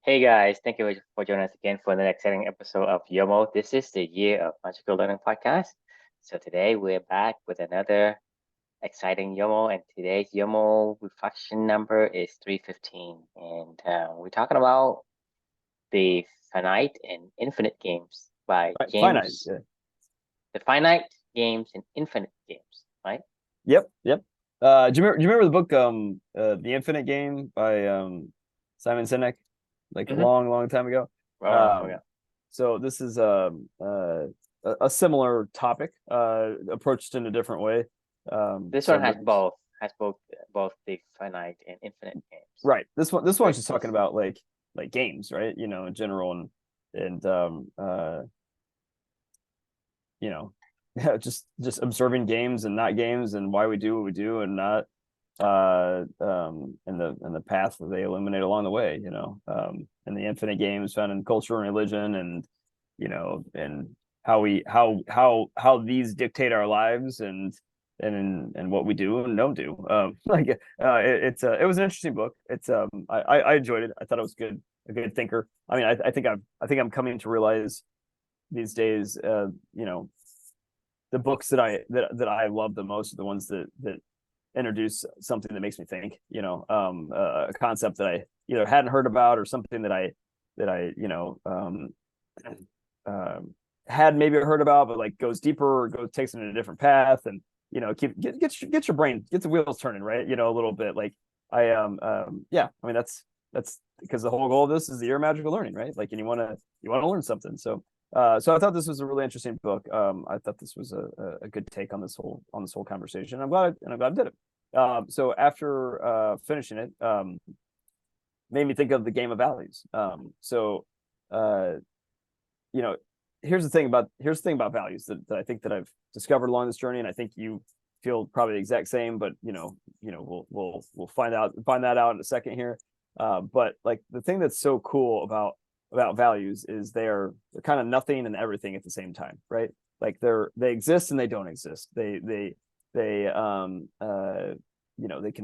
Hey guys, thank you for joining us again for another exciting episode of Yomo. This is the Year of Magical Learning podcast. So today we're back with another exciting Yomo, and today's Yomo reflection number is 315. And we're talking about the finite and infinite games by Finite. James. The finite games and infinite games, right? Yep. Yep. Do you remember the book The Infinite Game by Simon Sinek, like a Mm-hmm. long time ago? Well, yeah. Um, so this is a similar topic, approached in a different way. This So one there's has both the finite and infinite games. right. This one's Very just talking close. about like games, right? In general, and you know, yeah, just observing games and not games and why we do what we do and not and the path that they eliminate along the way, and the infinite games found in culture and religion, and and how these dictate our lives, and what we do and don't do. It was an interesting book. I enjoyed it. I thought it was good, a good thinker. I mean, I think I'm coming to realize these days, the books that I love the most are the ones that introduce something that makes me think, a concept that I either hadn't heard about, or something that I uh, had maybe heard about, but like goes deeper, or takes it in a different path, and get your brain, get the wheels turning, right? A little bit. Like yeah, I mean, that's because the whole goal of this is the year of magical learning, right? Like, and you want to learn something. So I thought this was a really interesting book. I thought this was a good take on this whole conversation. I'm glad I did it. So after finishing it, made me think of the game of values. Uh, you know, here's the thing about values that I think that I've discovered along this journey, and I think you feel probably the exact same. But we'll find that out in a second here. But like, the thing that's so cool about values is they're kind of nothing and everything at the same time, right? Like, they exist and they don't exist. They can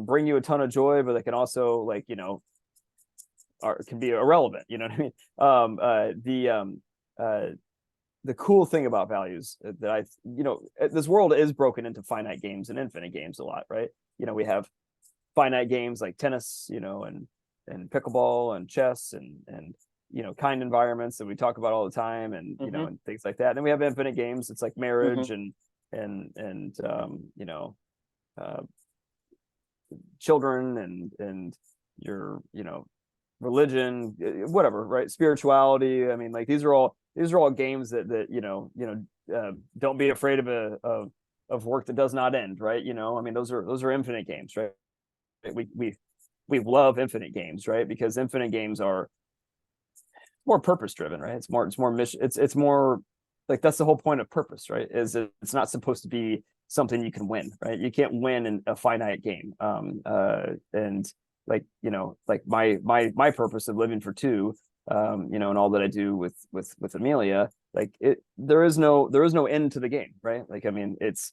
bring you a ton of joy, but they can also, like, can be irrelevant. You know what I mean? The cool thing about values, that this world is broken into finite games and infinite games a lot, right? We have finite games like tennis, and pickleball and chess, and kind environments that we talk about all the time, and Mm-hmm. and things like that. And then we have infinite games. It's like Mm-hmm. marriage, and uh, children, and your religion, whatever, right? Spirituality. I mean, like, these are all games that don't be afraid of work that does not end, right? I mean, those are infinite games, right? We love infinite games, right? Because infinite games are more purpose driven, right? It's more mission. It's more like, that's the whole point of purpose, right? Is it's not supposed to be something you can win, right? You can't win in a finite game. And like my purpose of living for two, and all that I do with Amelia, like, there is no end to the game, right? Like, I mean, it's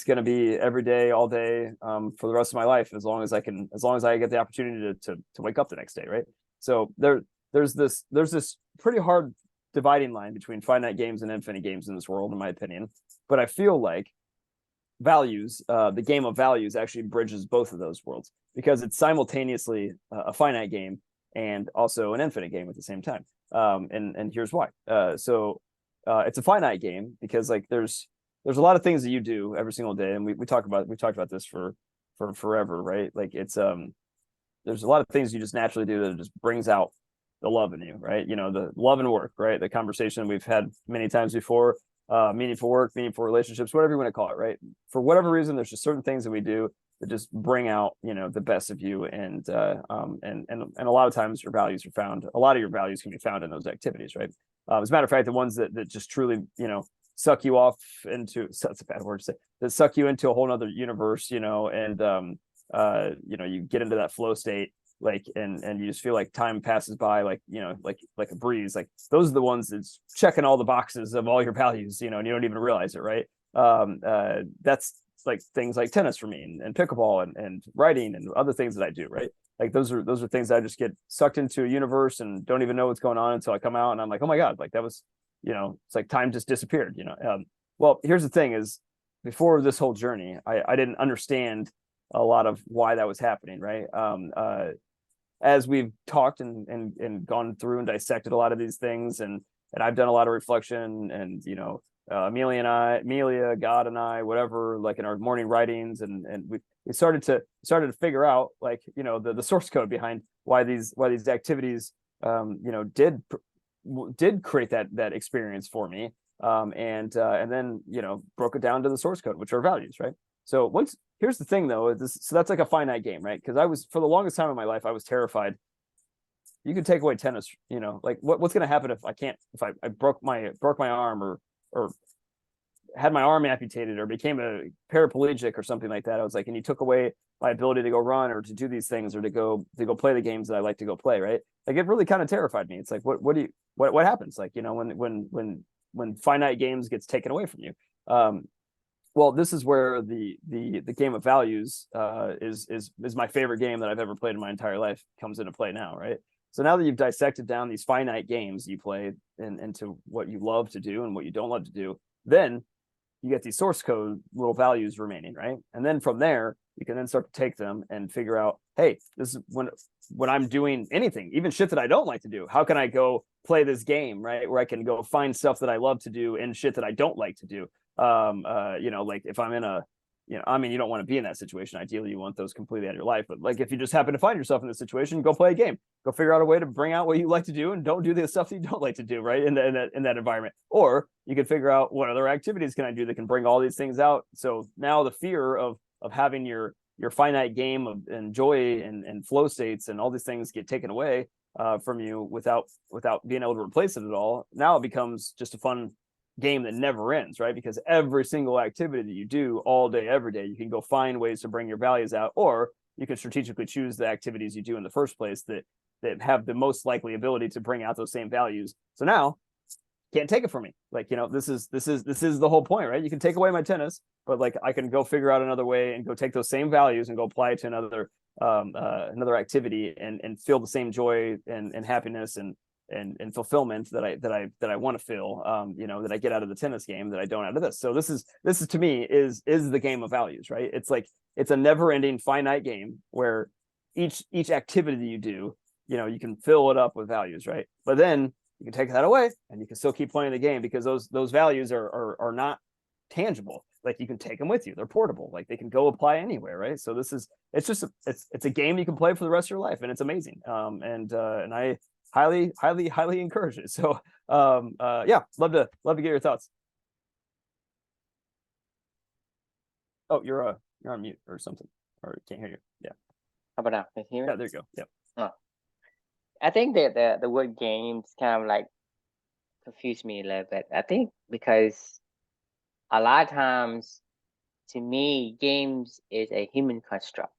going to be every day, all day, for the rest of my life, as long as I get the opportunity to wake up the next day, right? So there's this pretty hard dividing line between finite games and infinite games in this world, in my opinion. But I feel like values, the game of values, actually bridges both of those worlds, because it's simultaneously a finite game and also an infinite game at the same time. And here's why. It's a finite game because, like, there's a lot of things that you do every single day, and we talked about this for forever, right? Like, there's a lot of things you just naturally do that just brings out the love in you, right? The love and work, right? The conversation we've had many times before, meaningful work, meaningful relationships, whatever you want to call it, right? For whatever reason, there's just certain things that we do that just bring out, the best of you. And a lot of times a lot of your values can be found in those activities, right? As a matter of fact, the ones that just truly, suck you off into, that's a bad word to say, that suck you into a whole nother universe, and you get into that flow state, like, and you just feel like time passes by, like, like a breeze. Like, those are the ones that's checking all the boxes of all your values, and you don't even realize it, right? That's like things like tennis for me and pickleball and writing and other things that I do, right? Like those are things that I just get sucked into a universe and don't even know what's going on until I come out and I'm like, oh my God, like that was, it's like time just disappeared, well, here's the thing is before this whole journey, I didn't understand a lot of why that was happening, right? As we've talked and gone through and dissected a lot of these things, and I've done a lot of reflection, and Amelia, God, and I, whatever, like in our morning writings, and we started to figure out, like, the source code behind why these activities did create that experience for me, and then broke it down to the source code, which are values, right? So here's the thing though, so that's like a finite game, right? Because I was, for the longest time in my life, I was terrified. You could take away tennis, like what's going to happen if I broke my arm or had my arm amputated or became a paraplegic or something like that. I was like, and you took away my ability to go run or to do these things or to go play the games that I like to go play, right? Like it really kind of terrified me. It's like, what happens? Like, when finite games gets taken away from you. Well, this is where the game of values is my favorite game that I've ever played in my entire life comes into play now, right? So now that you've dissected down these finite games you play into what you love to do and what you don't love to do, then you get these source code little values remaining, right? And then from there, you can then start to take them and figure out, hey, this is when I'm doing anything, even shit that I don't like to do, how can I go play this game, right? Where I can go find stuff that I love to do and shit that I don't like to do. Like if I'm in you don't want to be in that situation. Ideally, you want those completely out of your life. But like if you just happen to find yourself in this situation, go play a game. Go figure out a way to bring out what you like to do and don't do the stuff that you don't like to do, right? In that environment. Or you could figure out what other activities can I do that can bring all these things out. So now the fear of having your finite game and joy and flow states and all these things get taken away from you without being able to replace it at all. Now it becomes just a fun game that never ends, right? Because every single activity that you do all day, every day, you can go find ways to bring your values out, or you can strategically choose the activities you do in the first place that have the most likely ability to bring out those same values. So now can't take it from me. Like, this is the whole point, right? You can take away my tennis, but like I can go figure out another way and go take those same values and go apply it to another activity and feel the same joy and happiness and fulfillment that I want to feel, that I get out of the tennis game that I don't out of this. So this is to me is the game of values, right? It's like, it's a never ending finite game where each activity that you do, you can fill it up with values, right? But then you can take that away and you can still keep playing the game because those values are not tangible. Like you can take them with you. They're portable. Like they can go apply anywhere, right? So it's a game you can play for the rest of your life, and it's amazing. And I highly encourage it. So yeah, love to get your thoughts. Oh, you're on mute or something, or can't hear you. Yeah. How about now? Can you hear me? Yeah, there you go. Yep. Oh. I think that the word games kind of like confused me a little bit. I think because a lot of times, to me, games is a human construct.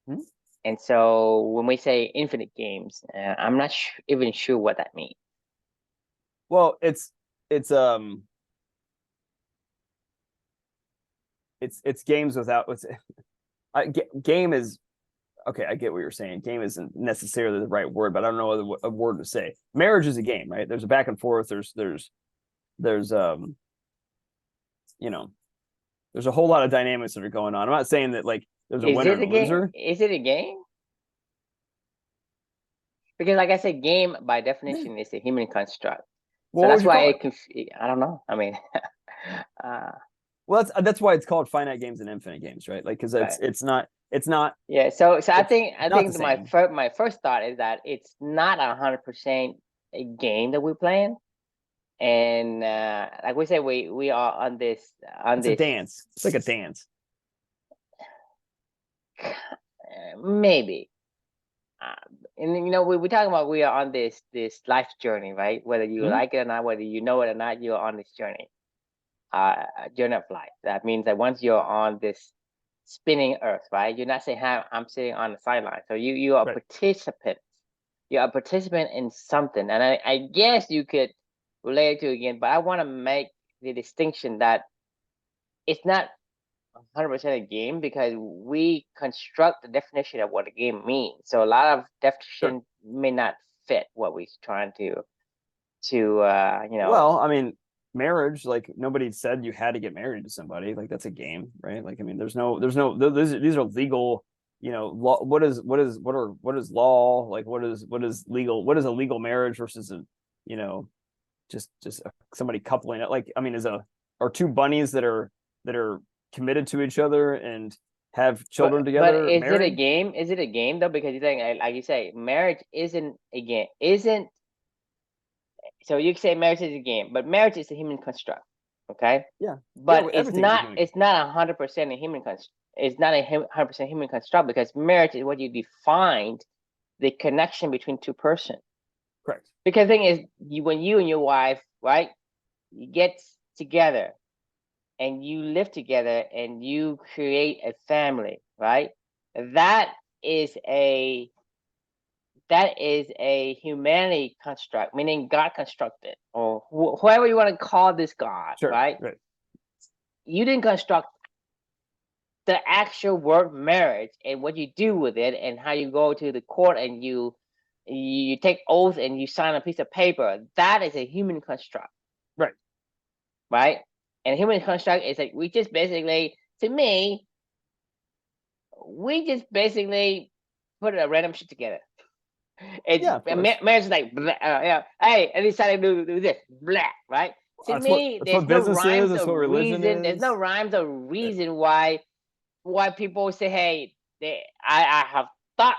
Hmm? And so when we say infinite games, I'm not even sure what that means. Well, it's games without game is okay. I get what you're saying. Game isn't necessarily the right word, but I don't know a word to say. Marriage is a game, right? There's a back and forth. There's there's a whole lot of dynamics that are going on. I'm not saying that like there's a winner and a loser. Is it a game? Because like I said, game by definition is a human construct. So that's why I don't know. I mean, well, that's why it's called finite games and infinite games, right? Like because it's not. Yeah. So I think my first thought is that it's not 100% a game that we're playing, and like we said, we are on this a dance. It's like a dance. Maybe. And we're talking about we are on this life journey, right? Whether you like it or not, whether you know it or not, you're on this journey. Journey of life. That means that once you're on this spinning earth, right? You're not saying, I'm sitting on the sideline. So you are a participant. You're a participant in something. And I guess you could relate it to again, but I want to make the distinction that it's not 100% a game because we construct the definition of what a game means. So a lot of definition may not fit what we're trying to Well, I mean, marriage, like nobody said you had to get married to somebody. Like that's a game, right? Like I mean, these are legal, law. What is law? Like what is legal? What is a legal marriage versus a, you know, just somebody coupling it? Like I mean, are two bunnies that are committed to each other and have children but together is it a married? game? Is it a game though? Because you think, like you say, marriage isn't a game. Isn't so you say marriage is a game, but marriage is a human construct, okay? Yeah, yeah, But it's everything's a not. human. It's not 100% a human construct. It's not a 100% human construct because marriage is what you defined the connection between two persons. Correct. Because the thing is, when you and your wife, right, you get together and you live together and you create a family, right? That is a humanity construct, meaning God constructed, or whoever you want to call this God, Sure. right? Right. You didn't construct the actual word marriage and what you do with it and how you go to the court and you take oath and you sign a piece of paper. That is a human construct. Right. Right? And human construct is like we just basically, to me, we just basically put a random shit together. It's marriage is like yeah, hey, I decided to do this, blah, right? To me, That's what business is. That's what religion is. There's no rhymes or reason why people say, hey, I have thought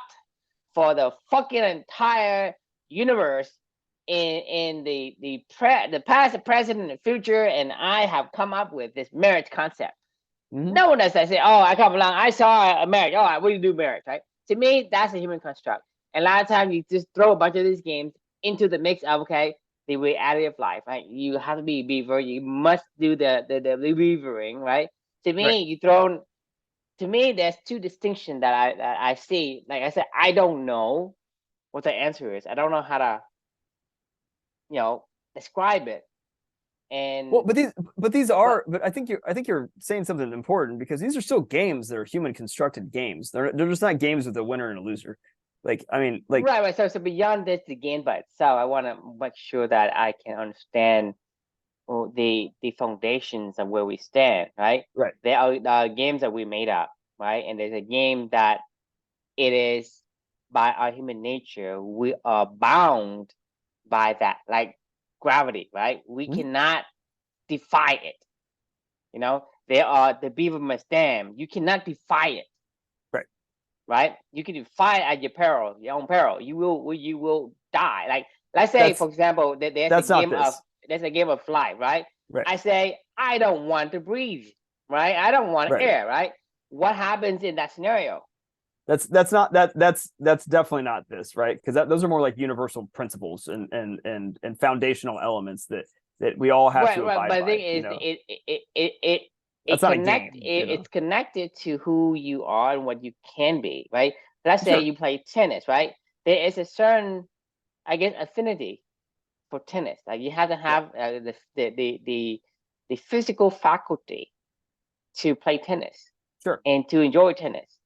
for the fucking entire universe in the past, the present, and the future, and I have come up with this marriage concept. Mm-hmm. No one does that. Say, oh, I come along, I saw a marriage. Oh, what do you do marriage, right? To me, that's a human construct. And a lot of times you just throw a bunch of these games into the mix of the reality of life, right? You have to be a beaver. You must do the beavering, right? To me, Right. To me, there's two distinctions that I see. Like I said, I don't know what the answer is. I don't know how to, describe it. And Well, but I think you're saying something important because these are still games that are human constructed games. They're just not games with a winner and a loser. Like I mean, like right. So beyond this, the game by itself, I want to make sure that I can understand the foundations of where we stand. Right. right. There are games that we made up. Right. And there's a game that it is by our human nature we are bound by that, like gravity. Right. We Mm-hmm. cannot defy it. There are the beaver must dam. You cannot defy it. Right. Right. You can defy it at your own peril. You will die. Like let's say, for example, that's not this. There's a game of life. Right. Right. I say I don't want to breathe. Right. I don't want air. Right. What happens in that scenario? That's definitely not this, right? Because those are more like universal principles and foundational elements that we all have to abide by. But the thing is, it's connected to who you are and what you can be, right? Let's say you play tennis, right? There is a certain, I guess, affinity for tennis. Like you have to have the physical faculty to play tennis, and to enjoy tennis.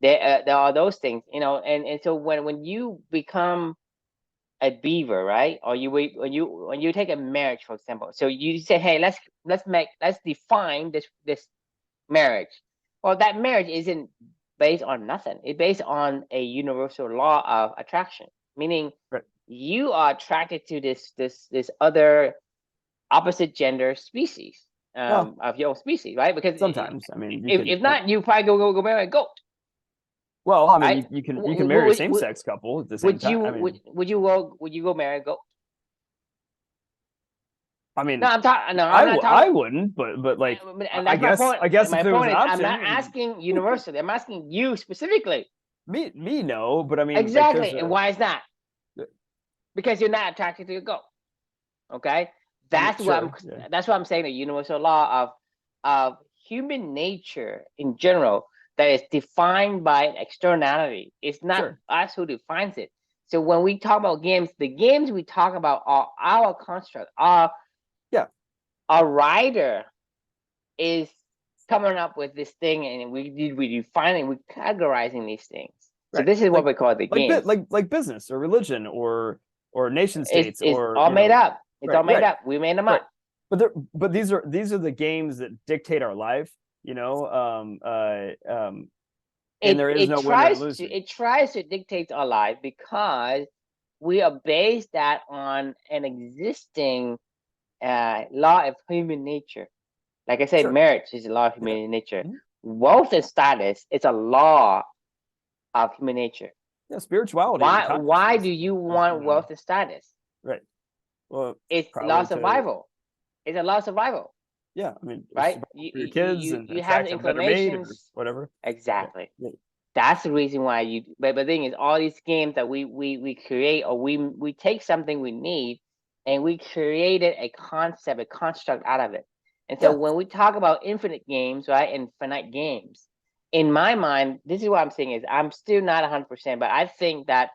There are those things, and so when you become a beaver, right? Or when you take a marriage, for example. So you say, hey, let's define this marriage. Well, that marriage isn't based on nothing. It's based on a universal law of attraction, meaning you are attracted to this other opposite gender species of your own species, right? Because sometimes, I mean, if not, you probably go marry a goat. Well, I mean, you can marry a same sex couple at the same time. Would you go marry a goat? I mean, no, I'm talking. No, I'm not talking. I wouldn't, but like, and that's my point. I guess my if there was point an is, option, I'm not asking universally. I'm asking you specifically. Me, no, but I mean, exactly. And why is that? Because you're not attracted to a goat. Okay, that's what I'm saying. The universal law of human nature in general that is defined by externality. It's not us who defines it. So when we talk about games, the games we talk about are our construct. Our writer is coming up with this thing, and we defining, we categorizing these things. So Right. this is what we call the games. Like business or religion or nation states It's or all made up. It's all made right. up. We made them up. But these are the games that dictate our life, and there is no winner and loser. It tries to dictate our life because we are based that on an existing law of human nature. Like I said, Sure. marriage is a law of human nature. Wealth and status is a law of human nature. Yeah, spirituality. Why do you want wealth and status? Right. Well, it's law of survival. It's a law of survival. Yeah, I mean, right? Your kids you have inclinations, whatever. Exactly. Yeah. That's the reason why you. But the thing is, all these games that we create, or we take something we need, and we created a concept, a construct out of it. And so when we talk about infinite games, right, and finite games, in my mind, this is what I'm saying is I'm still not 100%, but I think that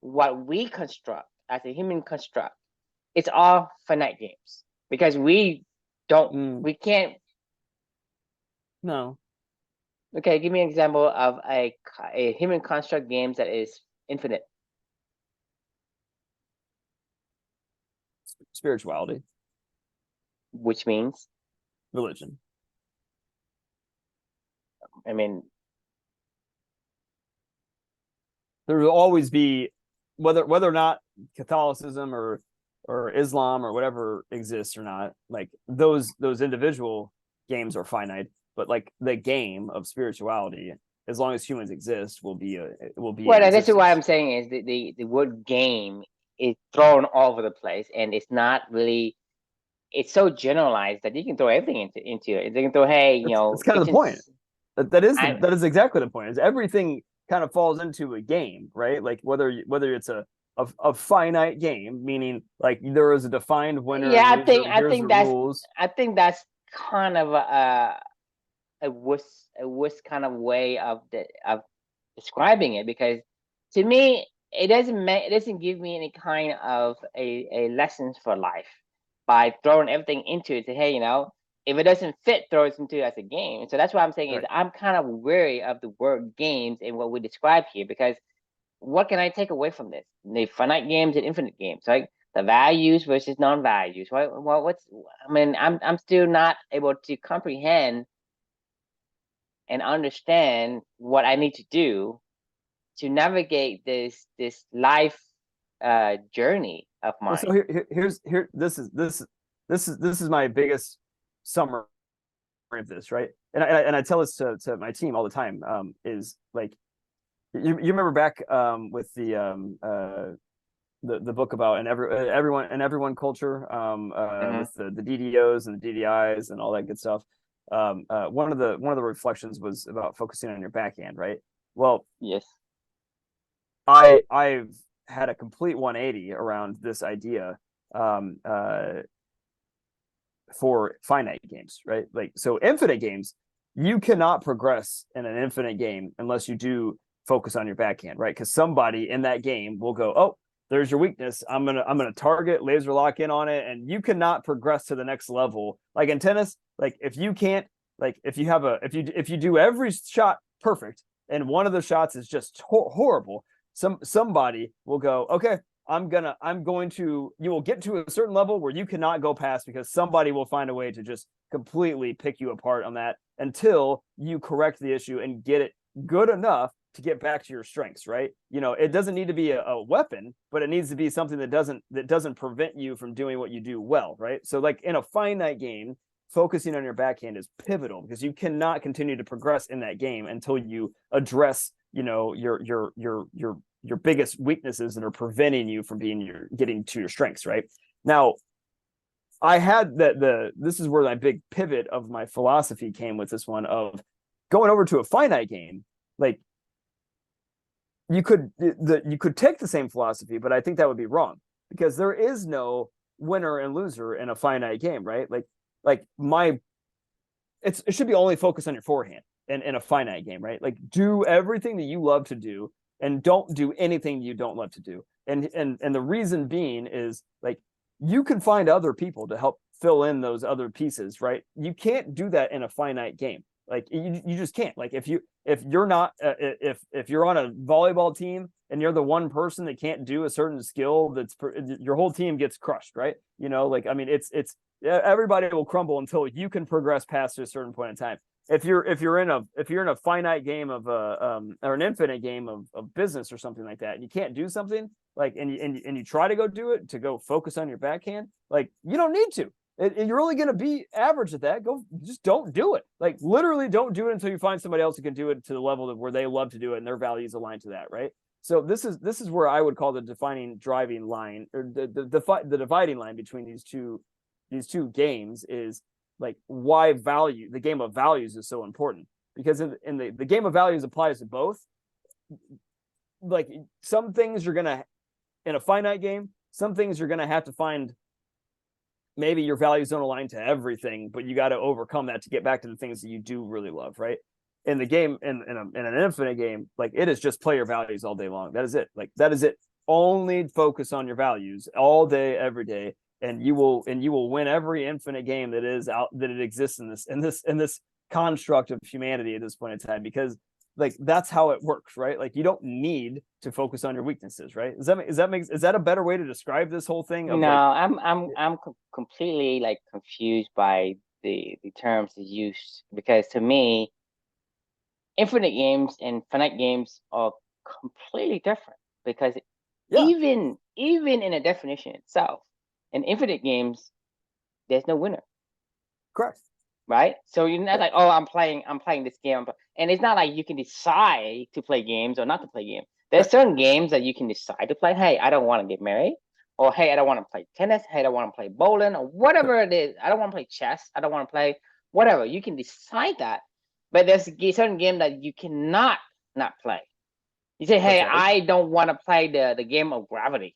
what we construct as a human construct, it's all finite games because we can't. No. Okay, give me an example of a human construct games that is infinite. Spirituality. Which means? Religion. I mean, there will always be, whether or not Catholicism or Islam or whatever exists or not, like those individual games are finite, but like the game of spirituality, as long as humans exist, will be. Well, this is what I'm saying is the word game is thrown all over the place, and it's not really. It's so generalized that you can throw everything into it. You can throw, hey, That's kind of the point. That is exactly the point. Is everything kind of falls into a game, right? Like whether it's a finite game, meaning like there is a defined winner. Yeah, I think that's kind of a worse kind of way of describing it, because to me it doesn't give me any kind of a lessons for life by throwing everything into it. Say, hey, if it doesn't fit, throw it into it as a game. So that's what I'm saying is I'm kind of wary of the word games and what we describe here, because what can I take away from this? The finite games and infinite games, right? The values versus non-values, right? Well, I'm still not able to comprehend and understand what I need to do to navigate this life journey of mine. So this is my biggest summary of this, right? And I tell this to my team all the time. Is like you remember back with the book about everyone culture, with the DDOs and the DDIs and all that good stuff. One of the reflections was about focusing on your backhand, right? Well, yes, I've had a complete 180 around this idea for finite games, right? Like, so infinite games, you cannot progress in an infinite game unless you do focus on your backhand, right? Because somebody in that game will go, oh, there's your weakness. I'm gonna target, laser lock in on it, and you cannot progress to the next level. Like in tennis, like if you do every shot perfect and one of the shots is just horrible, somebody will go, okay, you will get to a certain level where you cannot go past, because somebody will find a way to just completely pick you apart on that until you correct the issue and get it good enough to get back to your strengths, right? It doesn't need to be a weapon, but it needs to be something that doesn't prevent you from doing what you do well, right? So like in a finite game, focusing on your backhand is pivotal, because you cannot continue to progress in that game until you address, your biggest weaknesses that are preventing you from getting to your strengths, right? Now, I had this is where my big pivot of my philosophy came with this one of going over to a finite game. Like, you could take the same philosophy, but I think that would be wrong, because there is no winner and loser in a finite game, right? It should be only focused on your forehand in a finite game, right? Like, do everything that you love to do and don't do anything you don't love to do. And the reason being is, like, you can find other people to help fill in those other pieces, right? You can't do that in a finite game. Like you just can't. Like if you're not if you're on a volleyball team and you're the one person that can't do a certain skill, your whole team gets crushed, right? Like I mean, it's everybody will crumble until you can progress past a certain point in time. If you're in a finite game of or an infinite game of business or something like that, and you can't do something like and you try to go do it to go focus on your backhand, like you don't need to. And you're only going to be average at that. Just don't do it. Like literally, don't do it until you find somebody else who can do it to the level of where they love to do it and their values align to that, right? So this is where I would call the defining driving line, or the dividing line between these two games is like why the game of values is so important, because in the game of values applies to both. Like some things you're gonna in a finite game, some things you're gonna have to find. Maybe your values don't align to everything, but you got to overcome that to get back to the things that you do really love, right? In the game, in an infinite game, like it is just play your values all day long. That is it. Like that is it. Only focus on your values all day, every day, and you will win every infinite game that it exists in this construct of humanity at this point in time, because like that's how it works, right? Like you don't need to focus on your weaknesses, right? Is that a better way to describe this whole thing? No, I'm completely like confused by the terms used, because to me, infinite games and finite games are completely different, because even in a definition itself, in infinite games, there's no winner. Correct. Right? So you're not like, oh, I'm playing this game, and it's not like you can decide to play games or not to play games. There's certain games that you can decide to play. Hey, I don't want to get married, or hey, I don't want to play tennis. Hey, I don't want to play bowling, or whatever it is. I don't want to play chess. I don't want to play whatever. You can decide that, but there's a certain game that you cannot not play. You say, hey, I don't want to play the game of gravity.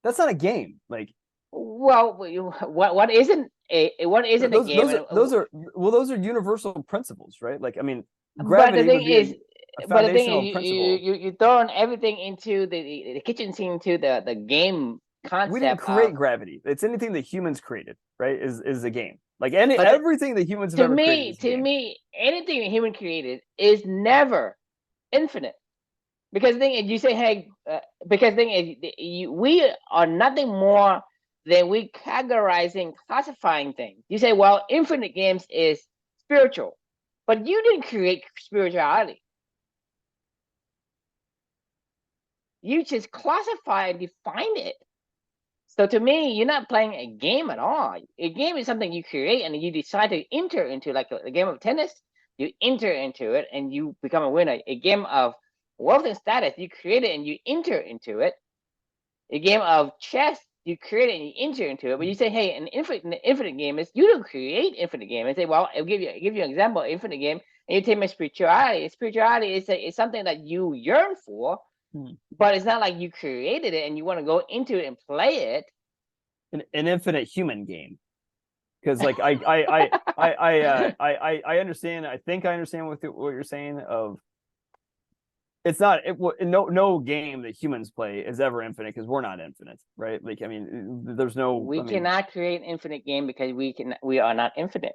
That's not a game. Like, well, what isn't a game? Those are universal principles, right? Like, I mean, gravity would be a foundational principle. You throwing everything into the kitchen sink, into the game concept. We didn't create gravity. It's anything that humans created, right? Is a game. Like everything that humans have ever created. To me, anything that human created is never infinite. Because the thing is, you say, hey, because the thing is, we are nothing more than we categorizing, classifying things. You say, well, infinite games is spiritual, but you didn't create spirituality. You just classify and define it. So to me, you're not playing a game at all. A game is something you create and you decide to enter into, like a game of tennis. You enter into it and you become a winner. A game of wealth and status, you create it and you enter into it. A game of chess, you create it and you enter into it. But you say, hey, an infinite game is, you don't create infinite game. And say, well, I'll give you an example, infinite game. And you take my spirituality. Spirituality is something that you yearn for, but it's not like you created it and you want to go into it and play it. An infinite human game. Because like I understand. I think I understand what you're saying. Of it's not no game that humans play is ever infinite, because we're not infinite, right? Like, I mean, there's no. We cannot create an infinite game because we are not infinite.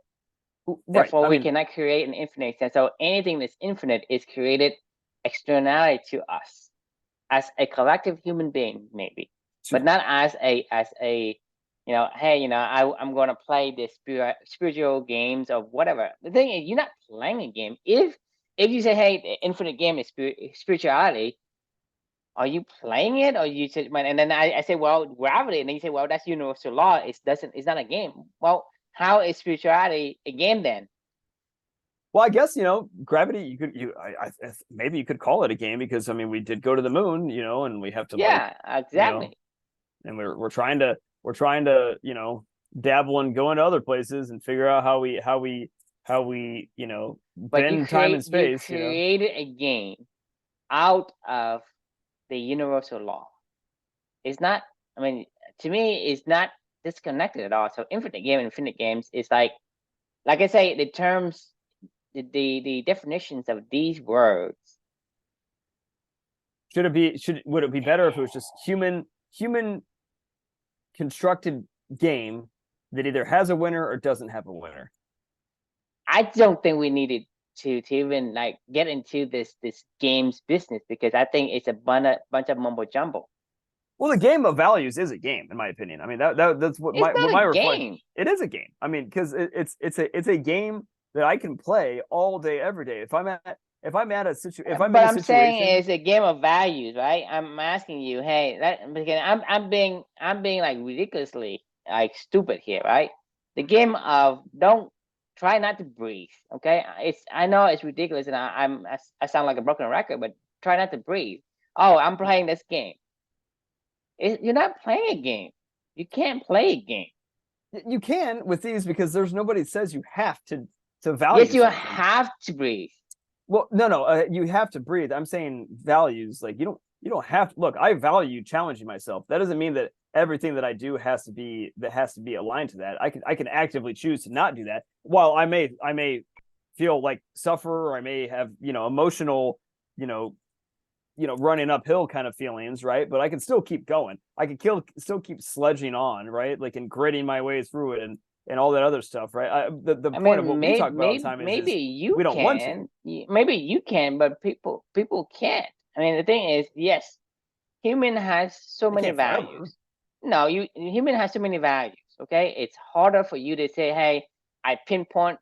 Right. Therefore, we cannot create an infinite sense. So anything that's infinite is created externality to us as a collective human being, maybe, but not as a hey, I'm going to play this spiritual games or whatever. The thing is, you're not playing a game. If you say, hey, the infinite game is spirituality, are you playing it, or you say, and then I say, well, gravity, and then you say, well, that's universal law. It's not a game. Well, how is spirituality a game then? Well, I guess, gravity, maybe you could call it a game, because I mean, we did go to the moon, and we have to exactly. And we're trying to dabble and go into other places and figure out how we bend time and space. You created a game out of the universal law. It's not, I mean, to me, it's not disconnected at all. So infinite games is like I say, the terms, the definitions of these words. Would it be better if it was just human constructed game that either has a winner or doesn't have a winner. I don't think we needed to even like get into this games business, because I think it's a bunch of mumbo jumbo. Well, the game of values is a game, in my opinion. I mean, that's what It's not my a reflection. game. It is a game. I mean, because it's a game that I can play all day, every day. If I'm at a situation, if I'm But in a I'm situation, saying it's a game of values, right? I'm asking you, hey, because I'm being like ridiculously like stupid here, right? The game of don't try not to breathe, okay? I know it's ridiculous, and I sound like a broken record, but try not to breathe. Oh, I'm playing this game. You're not playing a game. You can't play a game. you can with these because there's nobody that says you have to value. Yes, you something. have to breathe. Well, no, you have to breathe. I'm saying values. Like you don't have to look. I value challenging myself. That doesn't mean that everything that I do has to be aligned to that. I can actively choose to not do that. While I may feel like suffer, or I may have emotional running uphill kind of feelings, right? But I can still keep going. I can still keep sledging on, right? Like and gritting my way through it and all that other stuff, right? The point of what we talk about all the time is we don't want to. Maybe you can, but people can't. I mean, the thing is, yes, human has so many values. No, human has so many values. Okay, it's harder for you to say, hey, I pinpoint,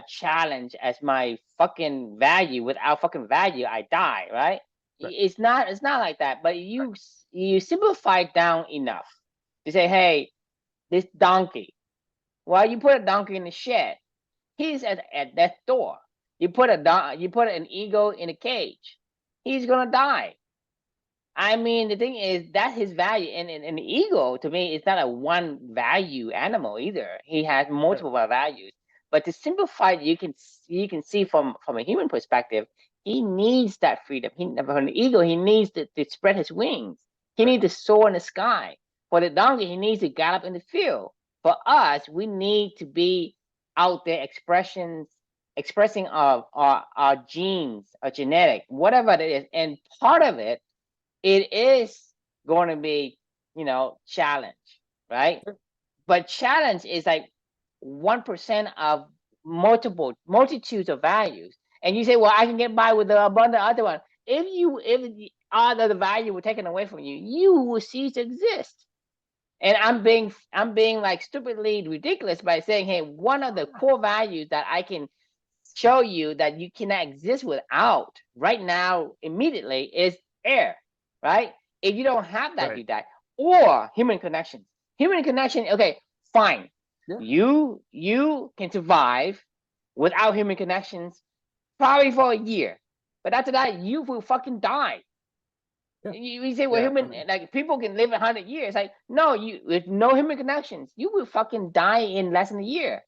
challenge as my fucking value. Without fucking value, I die, right? It's not like that. But you simplify it down enough to say, hey, this donkey. Well, you put a donkey in the shed. He's at death's door. You put an eagle in a cage. He's gonna die. I mean, the thing is that's his value, and the eagle to me is not a one value animal either. He has multiple values. But to simplify, you can see from a human perspective, he needs that freedom. For an eagle, he needs to spread his wings. He needs to soar in the sky. For the donkey, he needs to gallop in the field. For us, we need to be out there expressing our genes, our genetic, whatever it is, and part of it is going to be, challenge, right? But challenge is like 1% of multitudes of values. And you say, well, I can get by with the abundant other one. If all of the value were taken away from you, you will cease to exist. And I'm being like stupidly ridiculous by saying, hey, one of the core values that I can show you that you cannot exist without right now immediately is air, right? If you don't have that, you die. Or human connection. Human connection, okay, fine. Yeah. You can survive without human connections probably for a year. But after that, you will fucking die. Yeah. You say, well, like people can live 100 years. Like, no, with no human connections, you will fucking die in less than a year.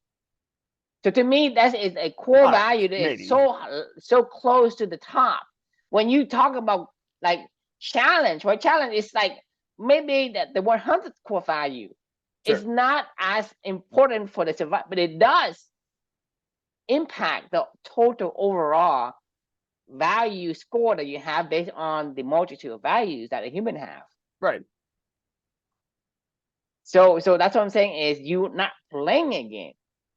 So to me, that is a core value that is so close to the top. When you talk about like challenge, right? Challenge is like maybe that the 100th core value is not as important for the survival, but it does impact the total overall value score that you have based on the multitude of values that a human have. Right. So that's what I'm saying is you're not playing a game.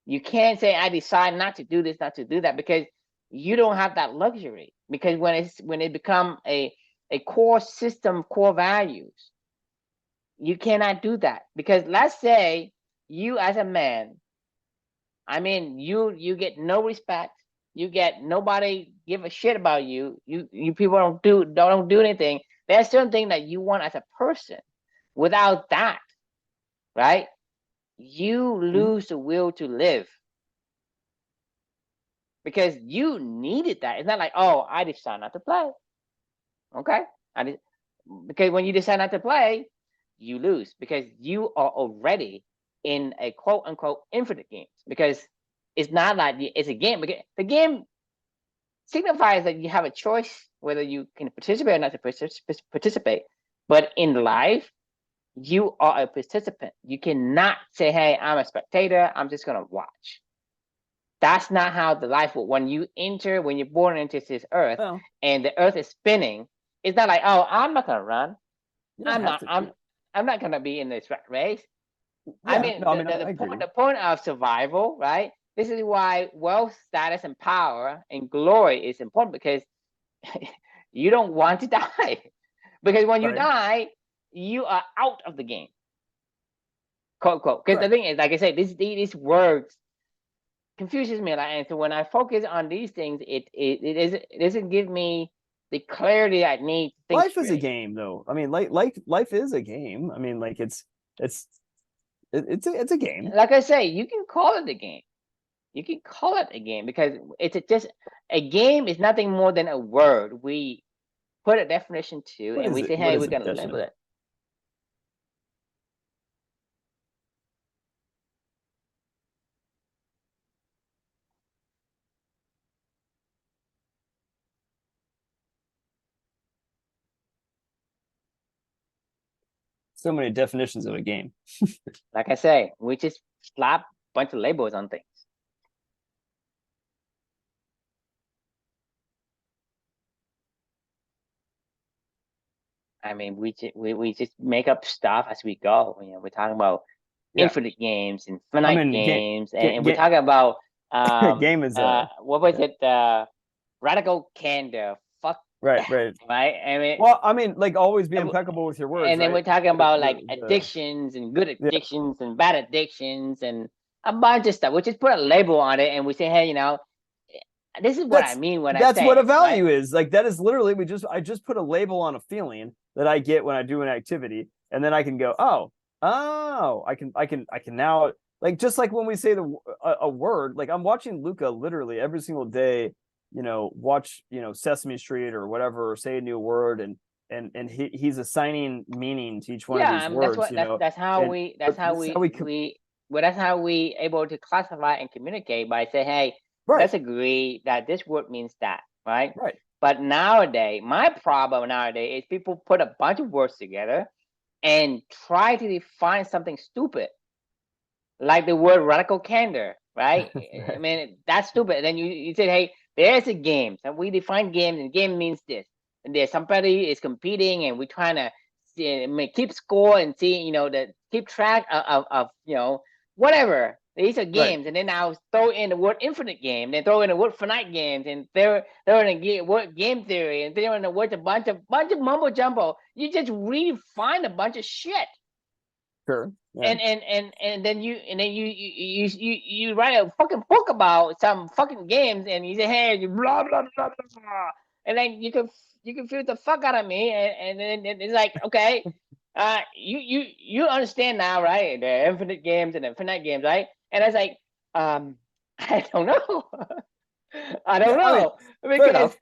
You can't say I decide not to do this, not to do that, because you don't have that luxury. Because when it become a core system, core values, you cannot do that. Because let's say you as a man, I mean, you get no respect. You get nobody give a shit about you. You people don't do anything. There's certain thing that you want as a person. Without that, right? You lose the will to live. Because you needed that. It's not like, oh, I decided not to play. Okay? Because when you decide not to play, you lose. Because you are already in a quote unquote infinite game. Because it's not like it's a game. Because the game signifies that you have a choice whether you can participate or not to participate. But in life, you are a participant. You cannot say, hey, I'm a spectator. I'm just going to watch. That's not how the life works. When you're born into this earth and the earth is spinning, it's not like, oh, I'm not going to run. I'm not gonna be in this rat race. I Yeah, mean, no, I mean, I agree. the point of survival, right? This is why wealth, status, and power and glory is important, because you don't want to die. Because when you Right. die, you are out of the game, quote quote. Because the Correct. thing is, like I said, these words confuses me a lot, and so when I focus on these things, it doesn't give me the clarity I need to think Life is a straight. game, though. I mean, life is a game. I mean, like it's it's a game. Like I say, you can call it a game. You can call it a game because just a game is nothing more than a word. We put a definition to, What and is we it? say, What hey, is we're the gonna label definition? it. So many definitions of a game. Like I say, we just slap a bunch of labels on things. I mean, we just make up stuff as we go. You know, we're talking about Yeah, infinite games, I infinite mean, games, game, and we're talking about game is what was yeah. it? Radical candor. Fuck Right, that, right. right? I mean, Well, I mean, like always be impeccable with your words, and then right? we're talking about like The addictions and good yeah, addictions and bad addictions and a bunch of stuff. We just put a label on it and we say, hey, you know, this is what I mean when I that's what say a it, right? value is. Like that is literally I just put a label on a feeling that I get when I do an activity, and then I can go, oh, I can now, like, just like when we say a word, like I'm watching Luca literally every single day, watch, Sesame Street or whatever, or say a new word, and he's assigning meaning to each one of Yeah, these I mean that's words, what that's how and we but this is how we well, that's how we able to classify and communicate by say, hey, right, let's agree that this word means that, right? right, But nowadays, my problem nowadays is people put a bunch of words together and try to define something stupid, like the word radical candor, right? I right, mean, that's stupid. And then you say, hey, there's a game. And we define games, and game means this. And there's somebody is competing, and we're trying to keep score and see, that keep track of whatever. These are right. games, and then I'll throw in the word infinite game, then throw in the word finite games, and throw in the word game theory, and throw in the word a bunch of mumbo jumbo. You just redefine a bunch of shit. Sure. Yeah. And then you write a fucking book about some fucking games, and you say, hey, you blah blah blah blah blah, and then you can feel the fuck out of me, and then it's like, okay, you understand now, right? The infinite games and the finite games, right? And I was like, I don't know. I don't Yeah. I mean, know, fair because enough.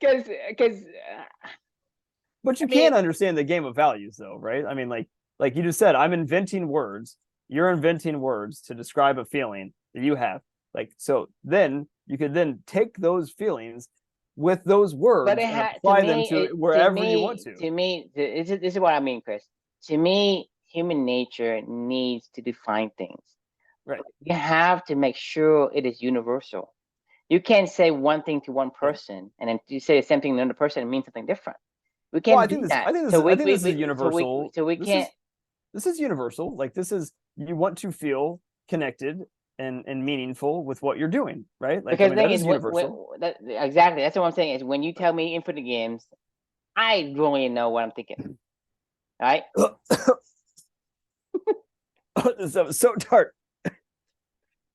But I you mean, can understand the game of values, though, right? I mean, like you just said, I'm inventing words. You're inventing words to describe a feeling that you have. Like, so then you could then take those feelings with those but words it and had to apply them me, to wherever you want to. this is what I mean, Chris. To me, human nature needs to define things. Right. You have to make sure it is universal. You can't say one thing to one Yeah. person and then you say the same thing to another person and mean something different. We Well, can't do that. I think this is universal. So we can't. This is universal. Like, this is, you want to feel connected and meaningful with what you're doing, right? Like, I Because mean, the thing that is, is universal. exactly, that's what I'm saying is when you tell me infinite games, I don't really know what I'm thinking. Right? So tart.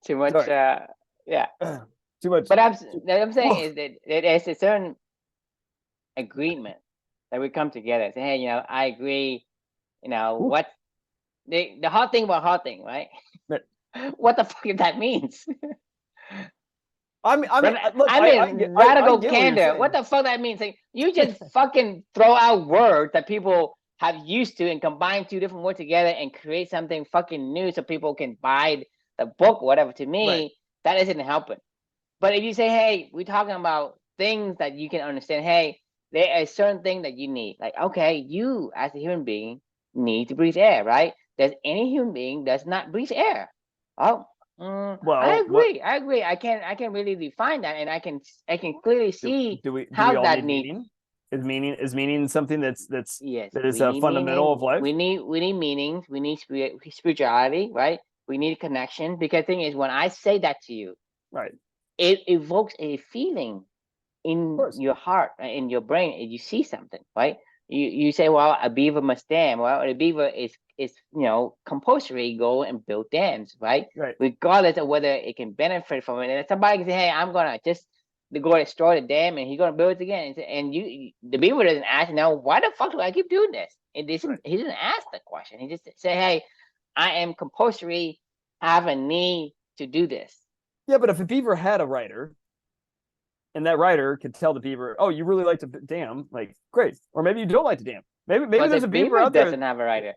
Too much. Sorry. Yeah. Too much. But I'm saying is that there's a certain agreement that we come together and say, hey, I agree. Ooh. What the hard thing about hard thing, right? Right. What the fuck that means? Look, I Radical get what you're candor. What saying. the fuck that means? Like, you just fucking throw out words that people have used to and combine two different words together and create something fucking new so people can buy the book or whatever. To Right. me, that isn't helping. But if you say, hey, we're talking about things that you can understand, hey, there is certain thing that you need. Like, okay, you as a human being need to breathe air, right? There's any human being does not breathe air. Oh, I Well, what agree. I agree. I can really define that, and I can clearly see do we how all that need needs. meaning? Is meaning something Yes, that is we a need fundamental meaning. of life? We need meanings. We need spirituality, right? We need connection. Because the thing is, when I say that to you, Right. it evokes a feeling Of in course. your heart, in your brain, and you see something, right? You say, well, a beaver must dam. Well, a beaver is compulsory go and build dams, right? Right. Regardless of whether it can benefit from it. And somebody can say, hey, I'm gonna just go destroy the dam, and he's gonna build it again. And the beaver doesn't ask, now why the fuck do I keep doing this? Right. He didn't ask the question. He just say, hey, I am compulsory, have a need to do this. Yeah, but if a beaver had a writer, and that writer could tell the beaver, "Oh, you really like to dam, like great," or maybe you don't like to dam. Maybe But the there's a beaver beaver out there. doesn't have a rider.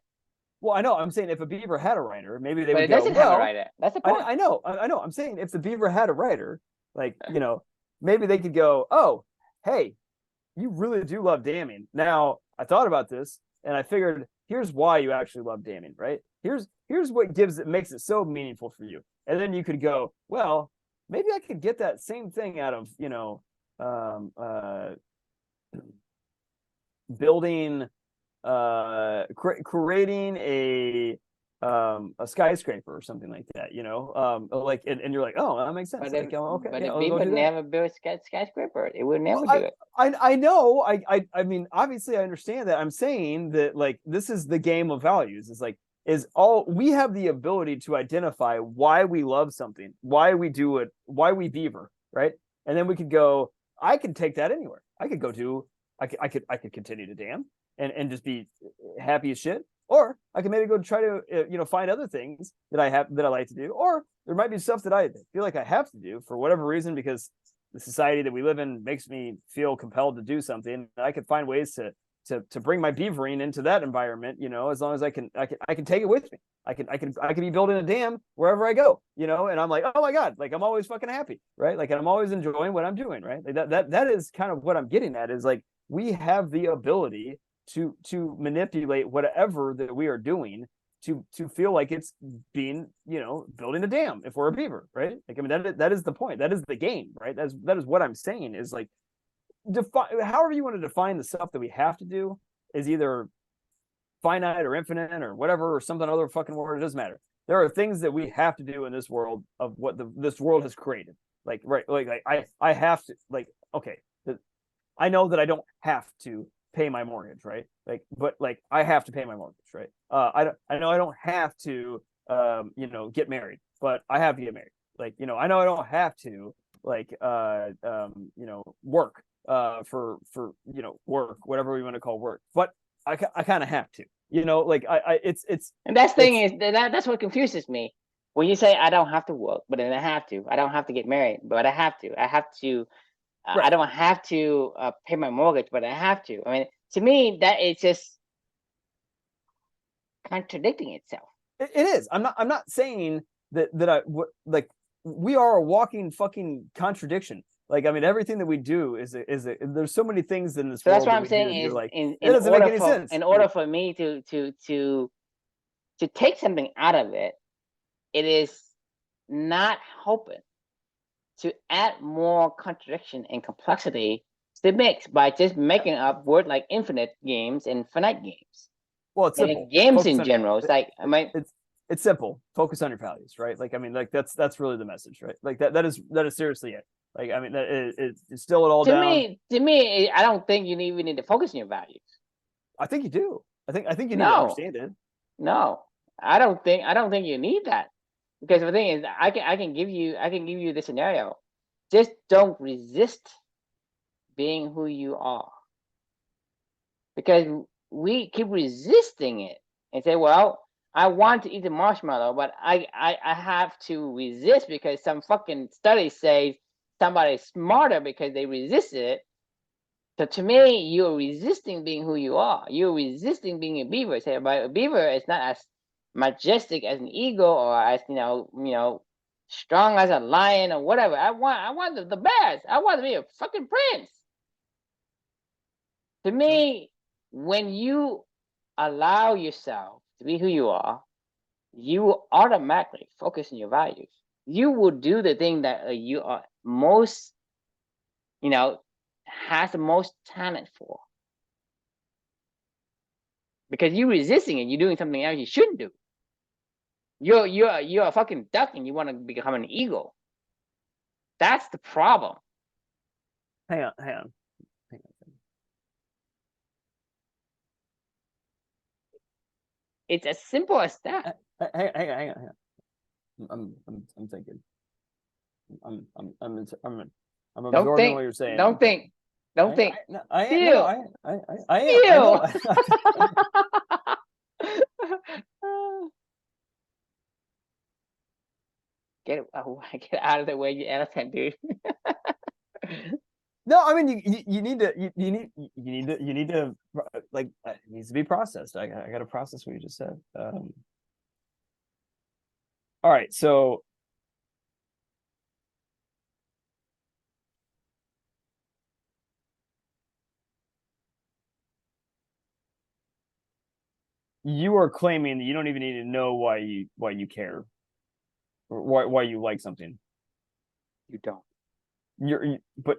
Well, I know. I'm saying if a beaver had a writer, maybe they But would it go, doesn't have a "Well, rider. That's the point. I know. I'm saying if the beaver had a writer, like maybe they could go, "Oh, hey, you really do love damming. Now, I thought about this and I figured here's why you actually love damming, right? Here's what makes it so meaningful for you." And then you could go, "Well, maybe I could get that same thing out of, um, uh, building creating a skyscraper or something like that, like and you're like, oh, that makes sense, like, oh, okay, But yeah, the I'll go beaver do that. never built skyscraper. It would Well, never do it. I know. I mean, obviously, I understand that. I'm saying that, like, this is the game of values. It's like, is all we have the ability to identify why we love something, why we do it, why we beaver, right? And then we could go, I could take that anywhere. I could go do, I could continue to dam and just be happy as shit. Or I could maybe go try to, find other things that I like to do. Or there might be stuff that I feel like I have to do for whatever reason, because the society that we live in makes me feel compelled to do something. I could find ways to bring my beavering into that environment, as long as I can take it with me. I can be building a dam wherever I go, and I'm like, oh my God, like I'm always fucking happy, right? Like, and I'm always enjoying what I'm doing, right? Like that is kind of what I'm getting at, is like we have the ability to manipulate whatever that we are doing to feel like it's being, building a dam if we're a beaver, right? Like, I mean, that is the point. That is the game, right? That is what I'm saying, is like, define however you want to define the stuff that we have to do is either finite or infinite or whatever, or something other fucking word. It doesn't matter. There are things that we have to do in this world of what this world has created. Like, right, like I have to, like, okay, I know that I don't have to pay my mortgage, right? Like, but like I have to pay my mortgage, right? I know I don't have to get married, but I have to get married. Like, I know I don't have to, like, work for work, whatever we want to call work, but I kind of have to, like, it's And that's the thing is that's what confuses me. When you say I don't have to work, but then I have to. I don't have to get married, but I have to. I have to. I right. don't have to pay my mortgage, but I have to. I mean, to me, that is just contradicting itself. It is. I'm not saying that like we are a walking fucking contradiction. Like, I mean, everything that we do is there's so many things in this So that's world what that I'm we do saying that you're is like, it doesn't make any sense. in order for me to take something out of it, it is not helping to add more contradiction and complexity to the mix by just making up word like infinite games and finite games. Well, it's And simple. games Focus in on your general, it's like I mean, it's simple. Focus on your values, right? Like, I mean, like that's really the message, right? Like that is seriously it. Like, I mean, it's distill it all down. to me, I don't think you even need to focus on your values. I think you do. I think you need to No, understand it. no, I don't think you need that, because the thing is, I can give you the scenario. Just don't resist being who you are, because we keep resisting it and say, well, I want to eat the marshmallow, but I have to resist because some fucking study says somebody's smarter because they resisted it. So to me, you're resisting being who you are. You're resisting being a beaver. Say, but a beaver is not as majestic as an eagle, or as strong as a lion or whatever. I want the best. I want to be a fucking prince. To me, when you allow yourself to be who you are, you will automatically focus on your values. You will do the thing that you are most, has the most talent for. because you're resisting it. You're doing something else you shouldn't do. You're a fucking duck and you want to become an eagle. That's the problem. Hang on. It's as simple as that. Hang on. I'm thinking. I'm absorbing what you're saying. Don't think. I Feel. Get out of the way, you elephant, dude. No, I mean you need to like it needs to be processed. I got to process what you just said. All right, so you are claiming that you don't even need to know why you care, or why you like something. You don't. But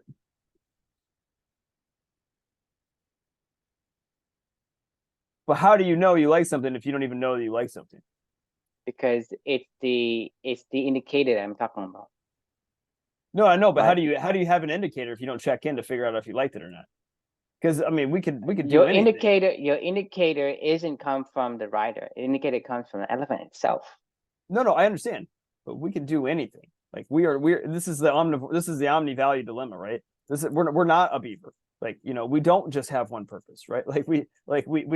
how do you know you like something if you don't even know that you like something? Because it's the indicator that I'm talking about. No, I know, but how do you have an indicator if you don't check in to figure out if you liked it or not? Because I mean, we could do anything. Your indicator isn't come from the rider. The indicator comes from the elephant itself. No, I understand, but we can do anything. Like we're this is the omni value dilemma, right? We're not a beaver. Like, you know, we don't just have one purpose, right? Like we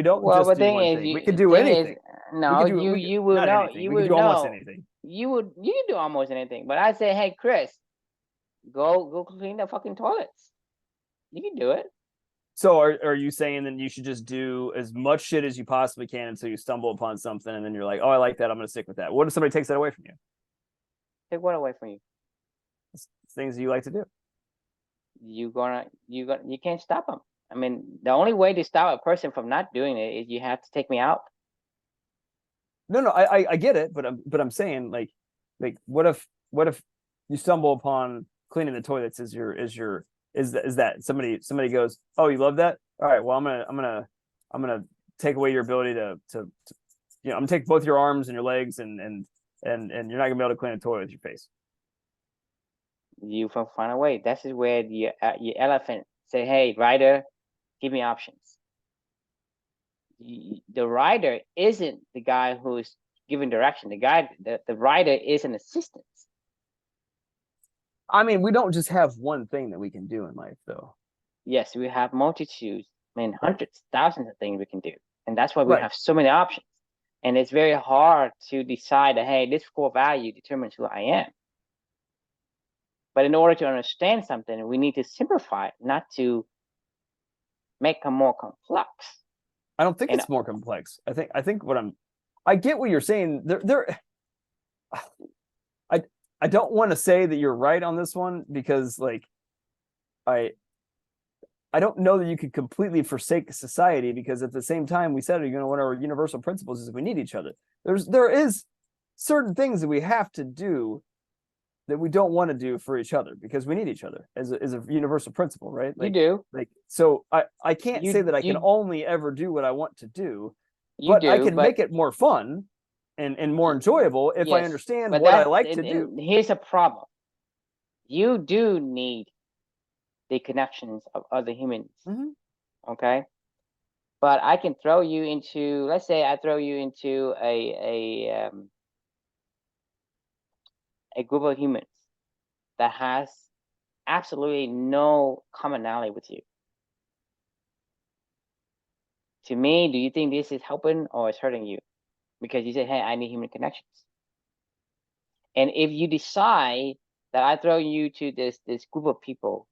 don't just do one thing. We can do anything. No, you will know. You will do almost anything. You can do almost anything. But I say, hey, Chris, go clean the fucking toilets. You can do it. So are you saying that you should just do as much shit as you possibly can until you stumble upon something and then you're like, oh, I like that, I'm going to stick with that? What if somebody takes that away from you? Take what away from you? It's things that you like to do. You can't stop them. I mean, the only way to stop a person from not doing it is you have to take me out. No, I get it, but I'm saying like what if you stumble upon cleaning the toilets is that somebody goes, oh, you love that? All right, well, I'm gonna take away your ability to I'm gonna take both your arms and your legs and you're not gonna be able to clean a toilet with your face. You can find a way. This is where your elephant say, hey, rider, give me options. The rider isn't the guy who's giving direction. The rider is an assistant. I mean, we don't just have one thing that we can do in life, though. Yes, we have multitudes, hundreds, thousands of things we can do. And that's why we have so many options. And it's very hard to decide that, hey, this core value determines who I am. But in order to understand something, we need to simplify it, not to make it more complex. I don't think it's more complex. I think I get what you're saying. I don't want to say that you're right on this one because like I don't know that you could completely forsake society, because at the same time we said, you know, one of our universal principles is we need each other. There is certain things that we have to do that we don't want to do for each other because we need each other as a universal principle, right? Like, you do. Like, so I can't say that I can only ever do what I want to do, but I can make it more fun and more enjoyable if I understand what I like to do. Here's a problem. You do need the connections of other humans. Okay? But I can throw you into, let's say I throw you into a group of humans that has absolutely no commonality with you. To me, do you think this is helping or is hurting you? Because you say, hey, I need human connections. And if you decide that I throw you to this group of people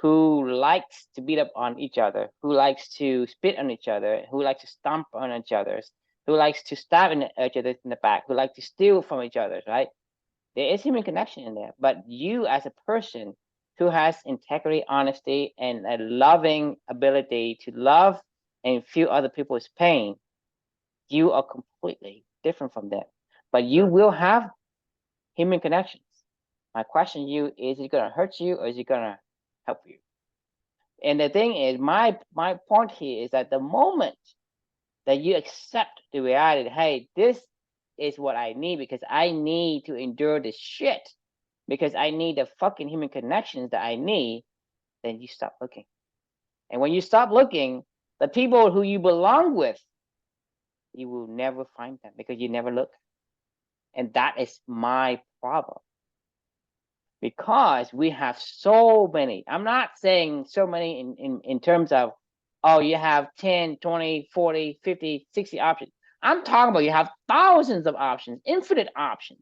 who likes to beat up on each other, who likes to spit on each other, who likes to stomp on each other, who likes to stab each other in the back, who like to steal from each other, right? There is human connection in there, but you as a person who has integrity, honesty, and a loving ability to love and feel other people's pain, you are completely different from them. But you will have human connections. My question to you is it going to hurt you or is it going to help you? And the thing is, my point here is that the moment that you accept the reality that, hey, this is what I need because I need to endure this shit because I need the fucking human connections that I need, then you stop looking. And when you stop looking, the people who you belong with, you will never find them because you never look. And that is my problem. Because we have so many, I'm not saying so many in terms of, oh, you have 10, 20, 40, 50, 60 options. I'm talking about you have thousands of options, infinite options.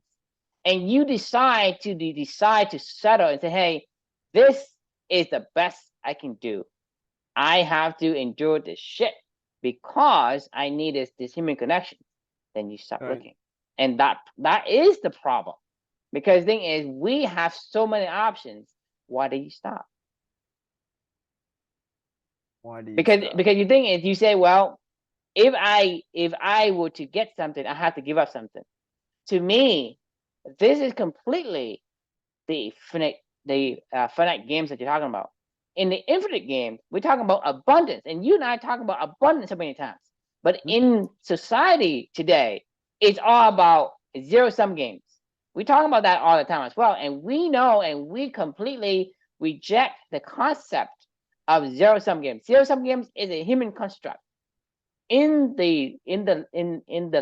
And you decide to settle and say, hey, this is the best I can do. I have to endure this shit because I need this human connection. Then you stop looking. And that is the problem. Because the thing is, we have so many options. Why do you stop? Why do you because stop? because the thing is, you say, well, if I were to get something, I have to give up something. To me, this is completely the finite games that you're talking about. In the infinite game, we're talking about abundance, and you and I talk about abundance so many times. But in society today, it's all about zero-sum games. We talk about that all the time as well, and we know, and we completely reject the concept of zero-sum games. Zero-sum games is a human construct. In the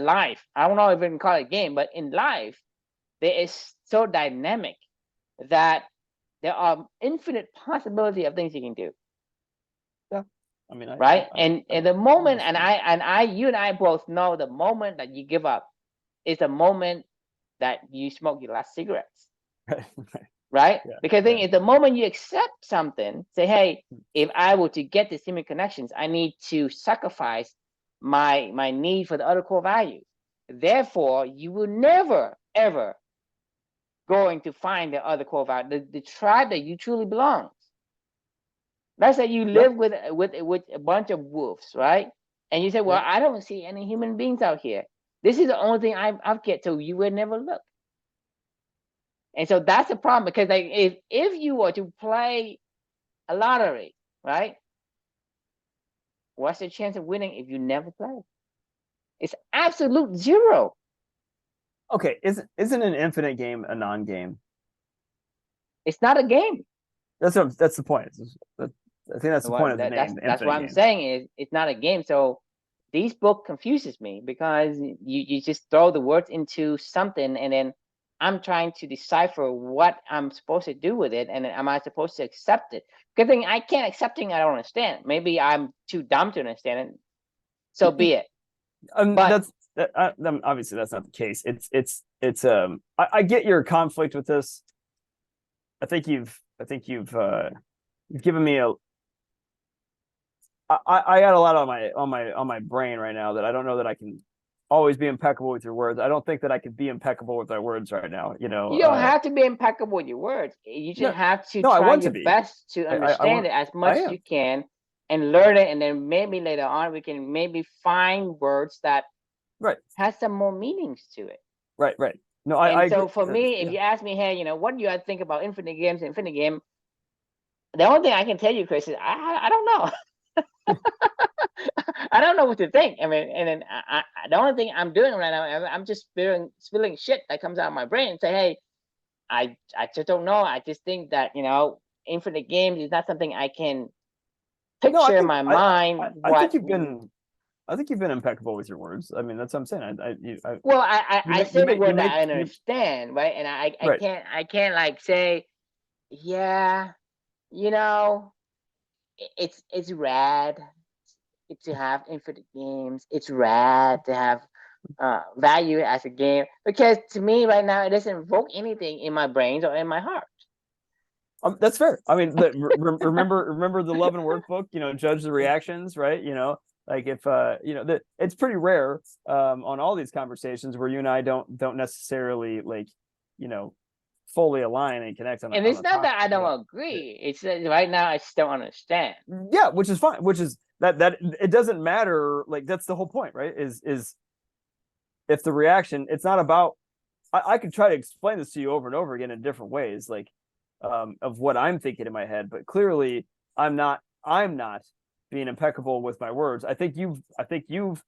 life, I don't know if we can call it a game, but in life, there is so dynamic that there are infinite possibility of things you can do. Yeah, I mean, right? And the moment, you and I both know the moment that you give up is the moment that you smoke your last cigarettes. Right? Yeah, because the thing is, the moment you accept something, say, hey, if I were to get these human connections, I need to sacrifice my need for the other core values. Therefore, you will never, ever going to find the other core value, the tribe that you truly belong. Let's say you live with a bunch of wolves, right? And you say, well, I don't see any human beings out here. This is the only thing I've get, so you would never look. And so that's the problem, because like if you were to play a lottery, right? What's the chance of winning if you never play? It's absolute zero. Okay, isn't an infinite game a non-game? It's not a game. That's the point. I think that's the point of the name. That's what I'm saying is it's not a game. So this book confuses me because you just throw the words into something, and then I'm trying to decipher what I'm supposed to do with it, and am I supposed to accept it? Good thing I can't accept thing I don't understand. Maybe I'm too dumb to understand it. So be it. But obviously that's not the case. It's I get your conflict with this. I think you've given me I got a lot on my brain right now that I don't know that I can always be impeccable with your words. I don't think that I can be impeccable with my words right now. You know, you don't have to be impeccable with your words. You just have to try your best to understand it as much as you can and learn it, and then maybe later on we can maybe find words that has some more meanings to it. Right. No, so for me, if you ask me, hey, what do you think about infinite games, infinite game? The only thing I can tell you, Chris, is I don't know. I don't know what to think. I mean, and then the only thing I'm doing right now, I'm just spilling shit that comes out of my brain and say, hey, I just don't know. I just think that, infinite games is not something I can picture in my mind. I think you've been impeccable with your words. I mean, that's what I'm saying. I say the word that I understand, right? And I can't like say, yeah, it's rad to have infinite games. It's rad to have value as a game, because to me right now it doesn't evoke anything in my brains or in my heart. That's fair. I mean, remember the Love and Workbook. Judge the reactions, right? Like if it's pretty rare on all these conversations where you and I don't necessarily fully align and connect on. And it's not that I don't agree. It's that right now I just don't understand. Yeah, which is fine. Which is that it doesn't matter. Like that's the whole point, right? Is if the reaction, it's not about. I could try to explain this to you over and over again in different ways, like of what I'm thinking in my head, but clearly I'm not being impeccable with my words. I think you've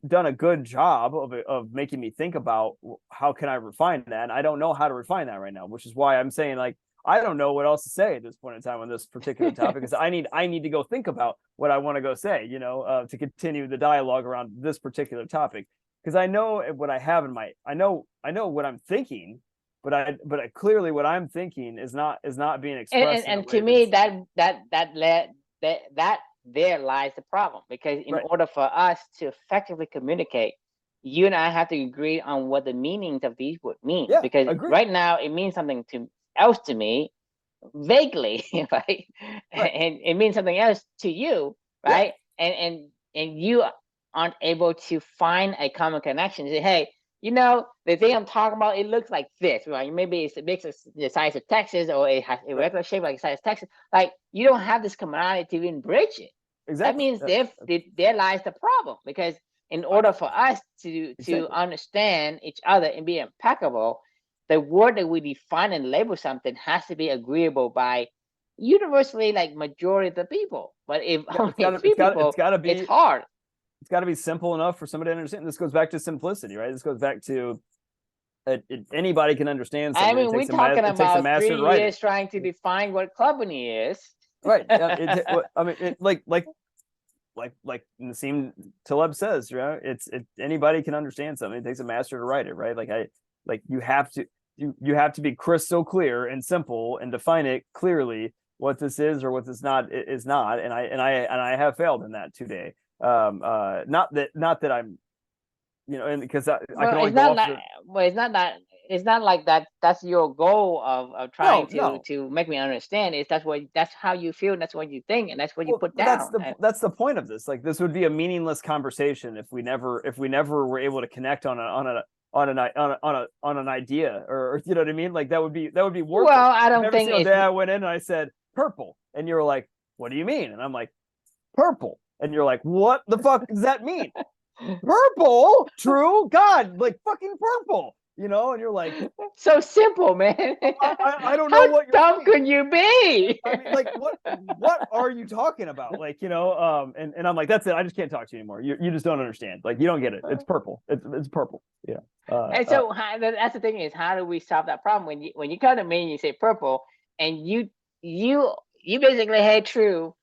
done a good job of making me think about how can I refine that. And I don't know how to refine that right now, which is why I'm saying like I don't know what else to say at this point in time on this particular topic, because I need to go think about what I want to go say, to continue the dialogue around this particular topic, because I know what I have in my I know what I'm thinking, but I clearly what I'm thinking is not being expressed. And to me that there lies the problem, because in Right. order for us to effectively communicate, you and I have to agree on what the meanings of these would mean. Yeah, Because agree. right now it means something else to me, vaguely, right? Right. And it means something else to you, right? Yeah. And you aren't able to find a common connection. Say, hey, the thing I'm talking about, it looks like this, right? Maybe it's the size of Texas, or it has a regular shape like the size of Texas. Like, you don't have this commonality to even bridge it. That Exactly. means there lies the problem, because in order for us to Exactly. understand each other and be impeccable, the word that we define and label something has to be agreeable by universally, like, majority of the people. But if only a few people, it's hard. It's got to be simple enough for somebody to understand. This goes back to simplicity, right? This goes back to anybody can understand something. I mean, we're talking about 3 years trying to define what clubbing is. Right. I mean, like Nassim Taleb says, right? Anybody can understand something. It takes a master to write it, right? You have to be crystal clear and simple and define it clearly what this is or what this is not. And I have failed in that today. Not that I'm, and because I can only go off. It's not like that. That's your goal of trying to make me understand. That's how you feel, and that's what you think, and that's what you put down. That's the point of this. Like, this would be a meaningless conversation if we never were able to connect on an idea, or you know what I mean? Like, that would be worthless. Well, I don't every think single day I went in and I said purple, and you were like, "What do you mean?" And I'm like, "Purple," and you're like, "What the fuck does that mean?" Purple, true, God, like fucking purple, and you're like, so simple, man. I don't know what dumb could you be? I mean, like, what are you talking about? Like, and I'm like, that's it. I just can't talk to you anymore. You just don't understand. Like, you don't get it. It's purple. It's purple. Yeah. And so that's the thing, is how do we solve that problem when you come to me and you say purple, and you basically, hey, true,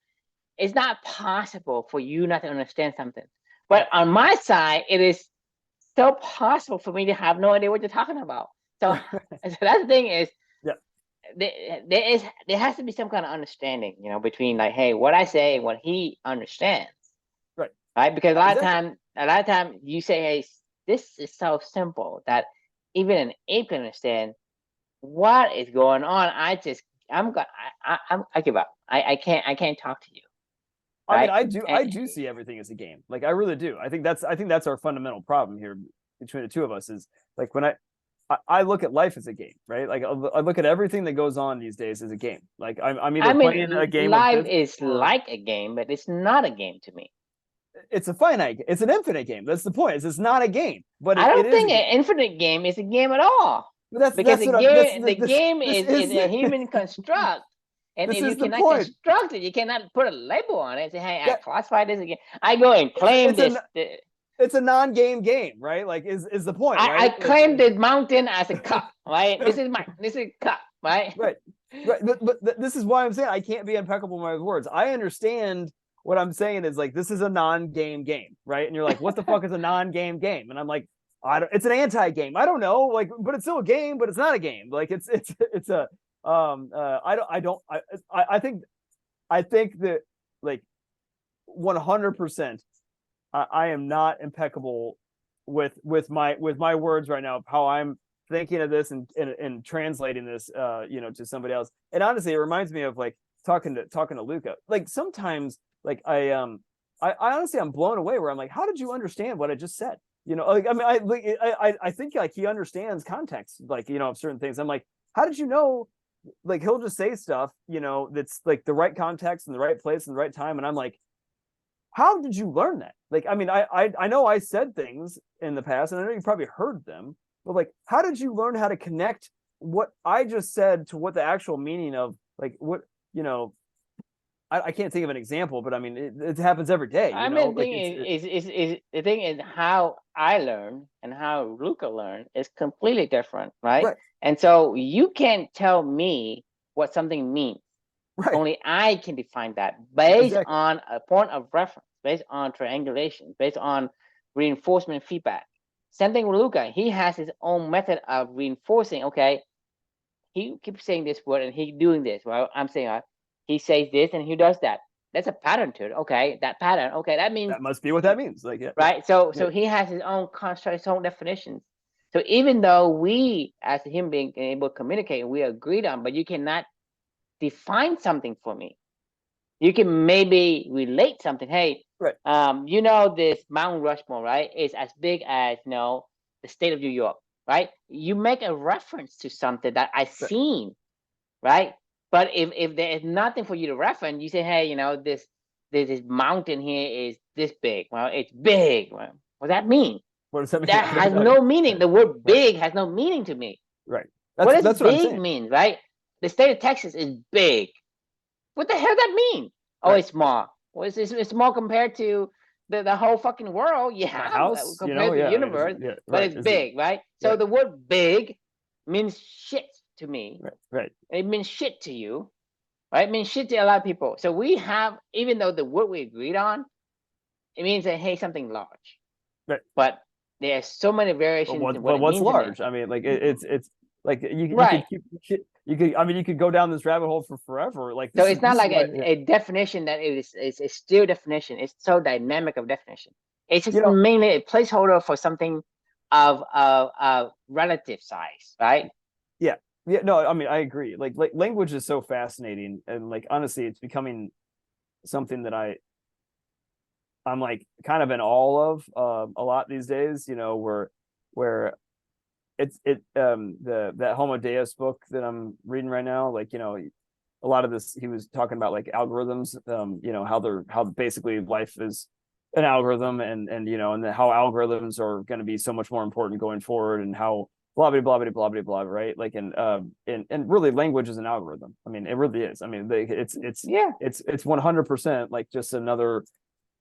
it's not possible for you not to understand something. But on my side, it is so possible for me to have no idea what you're talking about. So, so that's the thing is, there has to be some kind of understanding, between, like, hey, what I say and what he understands. Right? Because a lot of time you say, hey, this is so simple that even an ape can understand what is going on. I give up. I can't talk to you. Right? I mean, I do see everything as a game. Like, I really do. I think that's our fundamental problem here between the two of us, is like, when I look at life as a game, right? Like, I look at everything that goes on these days as a game. Like, I'm either playing a game. Life is like a game, but it's not a game to me. It's an infinite game. That's the point. It's not a game. But I don't think an infinite game is a game at all. Because the game is a human construct. And if you cannot construct it, you cannot put a label on it and say, hey, I classify this again. I go and claim this. It's a non-game game, right? Like, is the point, right? I claim this mountain as a cup, right? This is a cup, right? Right. But this is why I'm saying I can't be impeccable with my words. I understand what I'm saying is, like, this is a non-game game, right? And you're like, what the fuck is a non-game game? And I'm like, it's an anti-game. I don't know, like, but it's still a game, but it's not a game. Like, it's a I think that, like, 100%, I am not impeccable with my words right now, of how I'm thinking of this and translating this to somebody else. And honestly, it reminds me of, like, talking to Luca. Like, sometimes, like, I honestly, I'm blown away, where I'm like, how did you understand what I just said? Like, I mean, I think, like, he understands context, like, of certain things. I'm like, how did you know? Like, he'll just say stuff, that's like the right context and the right place and the right time. And I'm like, how did you learn that? Like, I mean, I know I said things in the past, and I know you probably heard them, but, like, how did you learn how to connect what I just said to what the actual meaning of, like, what, I can't think of an example, but I mean, it happens every day. I You mean, know, the like thing it's is the thing is how I learn and how Luca learned is completely different, right? right, And so you can't tell me what something means. right, Only I can define that based exactly. on a point of reference, based on triangulation, based on reinforcement feedback. Same thing with Luca. He has his own method of reinforcing. Okay, he keeps saying this word and he doing this. Well, I'm saying he says this and he does that. That's a pattern to it. Okay, that pattern. Okay, that means That must be what that means. Like, yeah, right. So yeah, he has his own construct, his own definitions. So even though we, as a human being, can able to communicate, we agreed on, but you cannot define something for me. You can maybe relate something. Hey, right, you know this Mount Rushmore, right? Is as big as the state of New York, right? You make a reference to something that I right. seen, right? But if there is nothing for you to reference, you say, hey, this mountain here is this big. Well, it's big. Well, what does that mean? What does that mean? That I don't has know. no meaning. Right, The word right, big has no meaning to me. right. What does That's what I'm big saying. mean, right? The state of Texas is big. What the hell does that mean? Oh, Right. it's small. Well, it's small compared to the whole fucking world. My Yeah, house, compared to the yeah, I mean, universe, yeah, but right. it's Is it big, right? So right, the word big means shit to me. right, right, It means shit to you, right? It means shit to a lot of people. So we have, even though the word we agreed on, it means that hey, something large. right. But there's so many variations in what But it what's means in there. large? I mean, like it's like you Right. could keep you could I mean you could go down this rabbit hole for forever. Like So this it's is not like why a definition that it is it's a still definition. It's so dynamic of definition. It's you just know mainly a placeholder for something of relative size, right? yeah, yeah, no, I mean I agree. Like language is so fascinating, and like honestly, it's becoming something that I'm like kind of in awe of a lot these days. You know, where the that Homo Deus book that I'm reading right now, like a lot of this he was talking about like algorithms, how basically life is an algorithm, and and how algorithms are going to be so much more important going forward, and how blah blah blah blah blah blah blah, right? Like and really language is an algorithm. I mean, it really is. I mean, Yeah. it's 100% like just another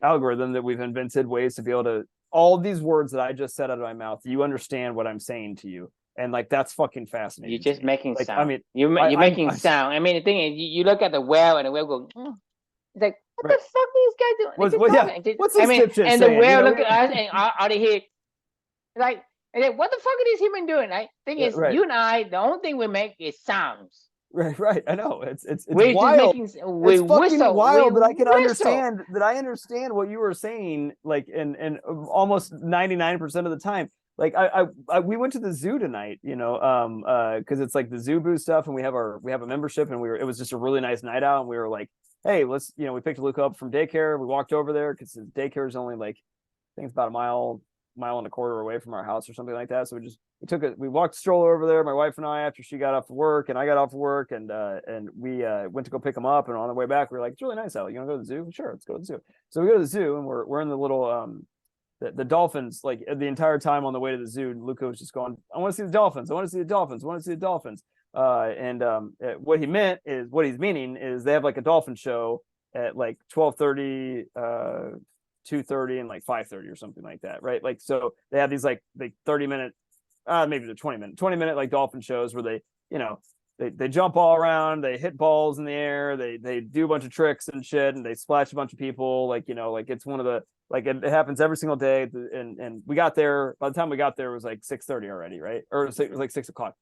algorithm that we've invented ways to be able to all these words that I just said out of my mouth, you understand what I'm saying to you. And like that's fucking You're fascinating to just me. making Like I sound. mean, You're making I sound. I mean, the thing is, you look at the whale and the whale goes, "Mm." It's like, what the right. fuck these guys doing? They What's just well, yeah. talking. What's I this mean, dipshit and the saying? whale look at us and all they hear like, and then, what the fuck are these human doing? Right? Thing Yeah, is, right. you and I, the only thing we make is sounds. Right, right. I know. It's We're just wild. making It's we fucking whistle, we wild that whistle. I understand what you were saying, like and almost 99% of the time. Like we went to the zoo tonight, because it's like the zoo boo stuff, and we have a membership, and it was just a really nice night out, and we were like, hey, let's we picked Luke up from daycare. We walked over there because the daycare is only like I think it's about mile and a quarter away from our house or something like that. So we walked the stroller over there, my wife and I, after she got off of work and I got off of work, and we went to go pick him up, and on the way back we were like, it's really nice out. You want to go to the zoo? Sure, let's go to the zoo. So we go to the zoo, and we're in the little the dolphins, like the entire time on the way to the zoo, Luca was just going, I want to see the dolphins. I want to see the dolphins. I want to see the dolphins. And what he's meaning is they have like a dolphin show at like 12:30, 2:30, and like 5:30 or something like that, right? Like, so they have these like 30-minute, maybe the 20-minute like dolphin shows where they jump all around, they hit balls in the air, they do a bunch of tricks and shit, and they splash a bunch of people, like like it's one of the like it happens every single day. And we got there, by the time we got there it was like 6:30 already, right? Or it was like 6 o'clock.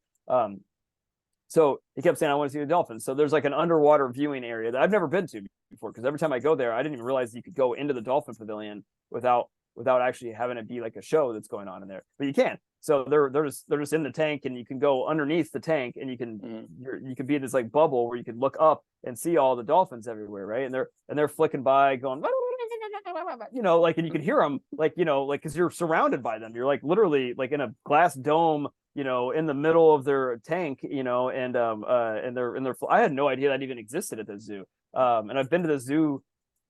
So he kept saying, I want to see the dolphins. So there's like an underwater viewing area that I've never been to before, because every time I go there, I didn't even realize you could go into the dolphin pavilion without actually having it be like a show that's going on in there. But you can. So they're just in the tank, and you can go underneath the tank, and you can be in this like bubble where you can look up and see all the dolphins everywhere, right? And they're flicking by, going, like, and you can hear them, like, like, because you're surrounded by them. You're like literally like in a glass dome, in the middle of their tank, and they're I had no idea that even existed at the zoo. And I've been to the zoo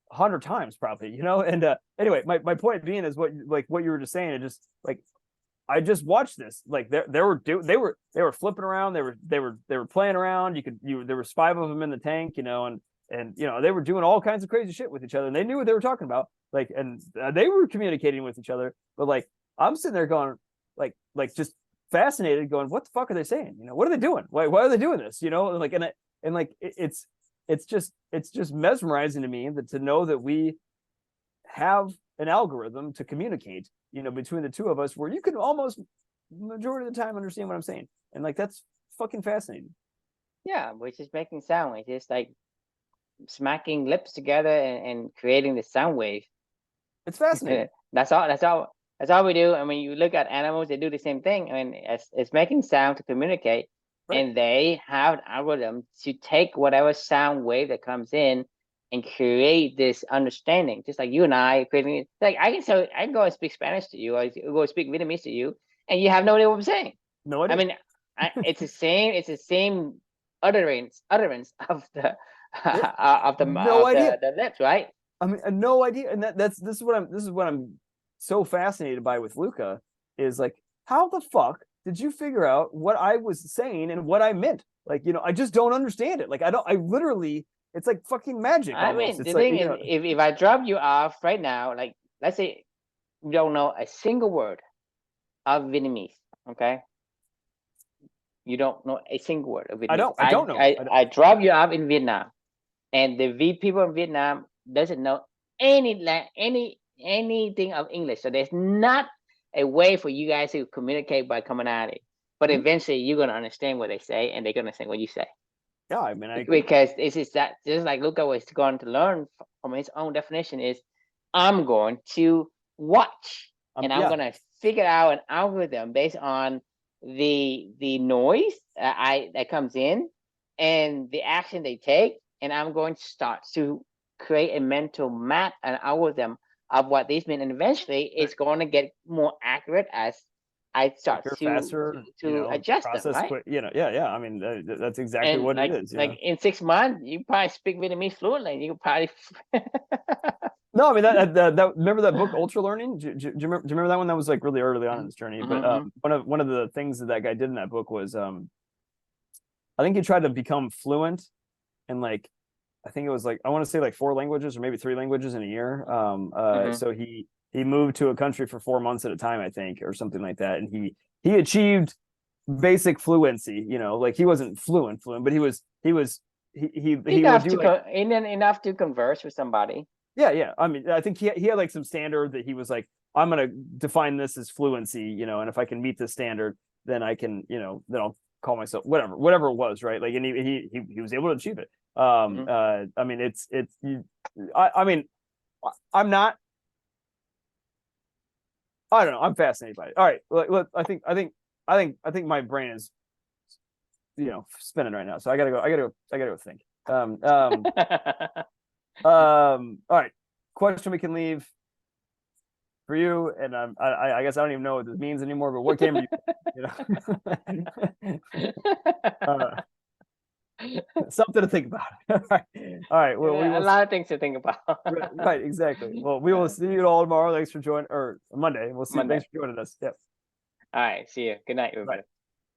100 times probably, and anyway, my point being is what you were just saying. It just like I just watched this. Like they were flipping around. They were playing around. There was 5 of them in the tank, and and they were doing all kinds of crazy shit with each other, and they knew what they were talking about, like, and they were communicating with each other. But like, I'm sitting there going, like just fascinated, going, what the fuck are they saying? What are they doing? Why are they doing this? And like it's just mesmerizing to me that to know that we have an algorithm to communicate, between the two of us, where you can almost majority of the time understand what I'm saying, and like that's fucking fascinating. Yeah, we're just making sound. It's just like smacking lips together and creating the sound wave. It's fascinating. That's all we do. I mean, you look at animals; they do the same thing. I mean, it's making sound to communicate, Right. and they have an algorithm to take whatever sound wave that comes in and create this understanding. Just like you and I creating, like I can go and speak Spanish to you, or I can go and speak Vietnamese to you, and you have no idea what I'm saying. No idea. I mean, it's the same utterance of the No idea. the lips, right? I mean, no idea. And this is what I'm so fascinated by with Luca, is like, how the fuck did you figure out what I was saying and what I meant? Like, I just don't understand it. Like, I literally, it's like fucking magic. I almost. mean, It's the like, thing is, if I drop you off right now, like let's say you don't know a single word of Vietnamese, okay? You don't know a single word of Vietnamese. I don't know. I drop you off in Vietnam, and the people in Vietnam doesn't know anything of English. So there's not a way for you guys to communicate by commonality. But eventually, you're gonna understand what they say, and they're gonna understand what you say. Yeah, I mean, I agree. Because it's just that, just like Luca was going to learn from his own definition, is I'm going to watch, and I'm gonna figure out an algorithm based on the noise that comes in and the action they take, and I'm going to start to create a mental map, an algorithm of what these mean, and eventually it's going to get more accurate as I start faster, to adjust them, right? Quick, yeah. I mean, that's exactly and what like, it is. Like in 6 months, you probably speak Vietnamese fluently. You probably. No, I mean that remember that book Ultra Learning? Do you remember that one? That was like really early on in this journey. But one of the things that guy did in that book was I think he tried to become fluent in, like, I think it was like, I want to say like 4 languages or maybe 3 languages in a year. So he moved to a country for 4 months at a time, I think, or something like that, and he achieved basic fluency. Like he wasn't fluent, but he would do enough to converse with somebody. Yeah. I mean, I think he had like some standard that he was like, I'm gonna define this as fluency, and if I can meet this standard, then I can, then I'll call myself whatever it was, right? Like, and he was able to achieve it. I mean, I mean, I'm not. I don't know. I'm fascinated by it. All right, look, I think my brain is, spinning right now. So I gotta go think. All right, question we can leave for you, and I guess I don't even know what this means anymore. But what game are you? Something to think about. All right. Well, a lot of things to think about. Right, exactly. Well, we will see you all tomorrow. Thanks for joining, or Monday. We'll see. Thanks for joining us. Yep. All right. See you. Good night, everybody. Bye.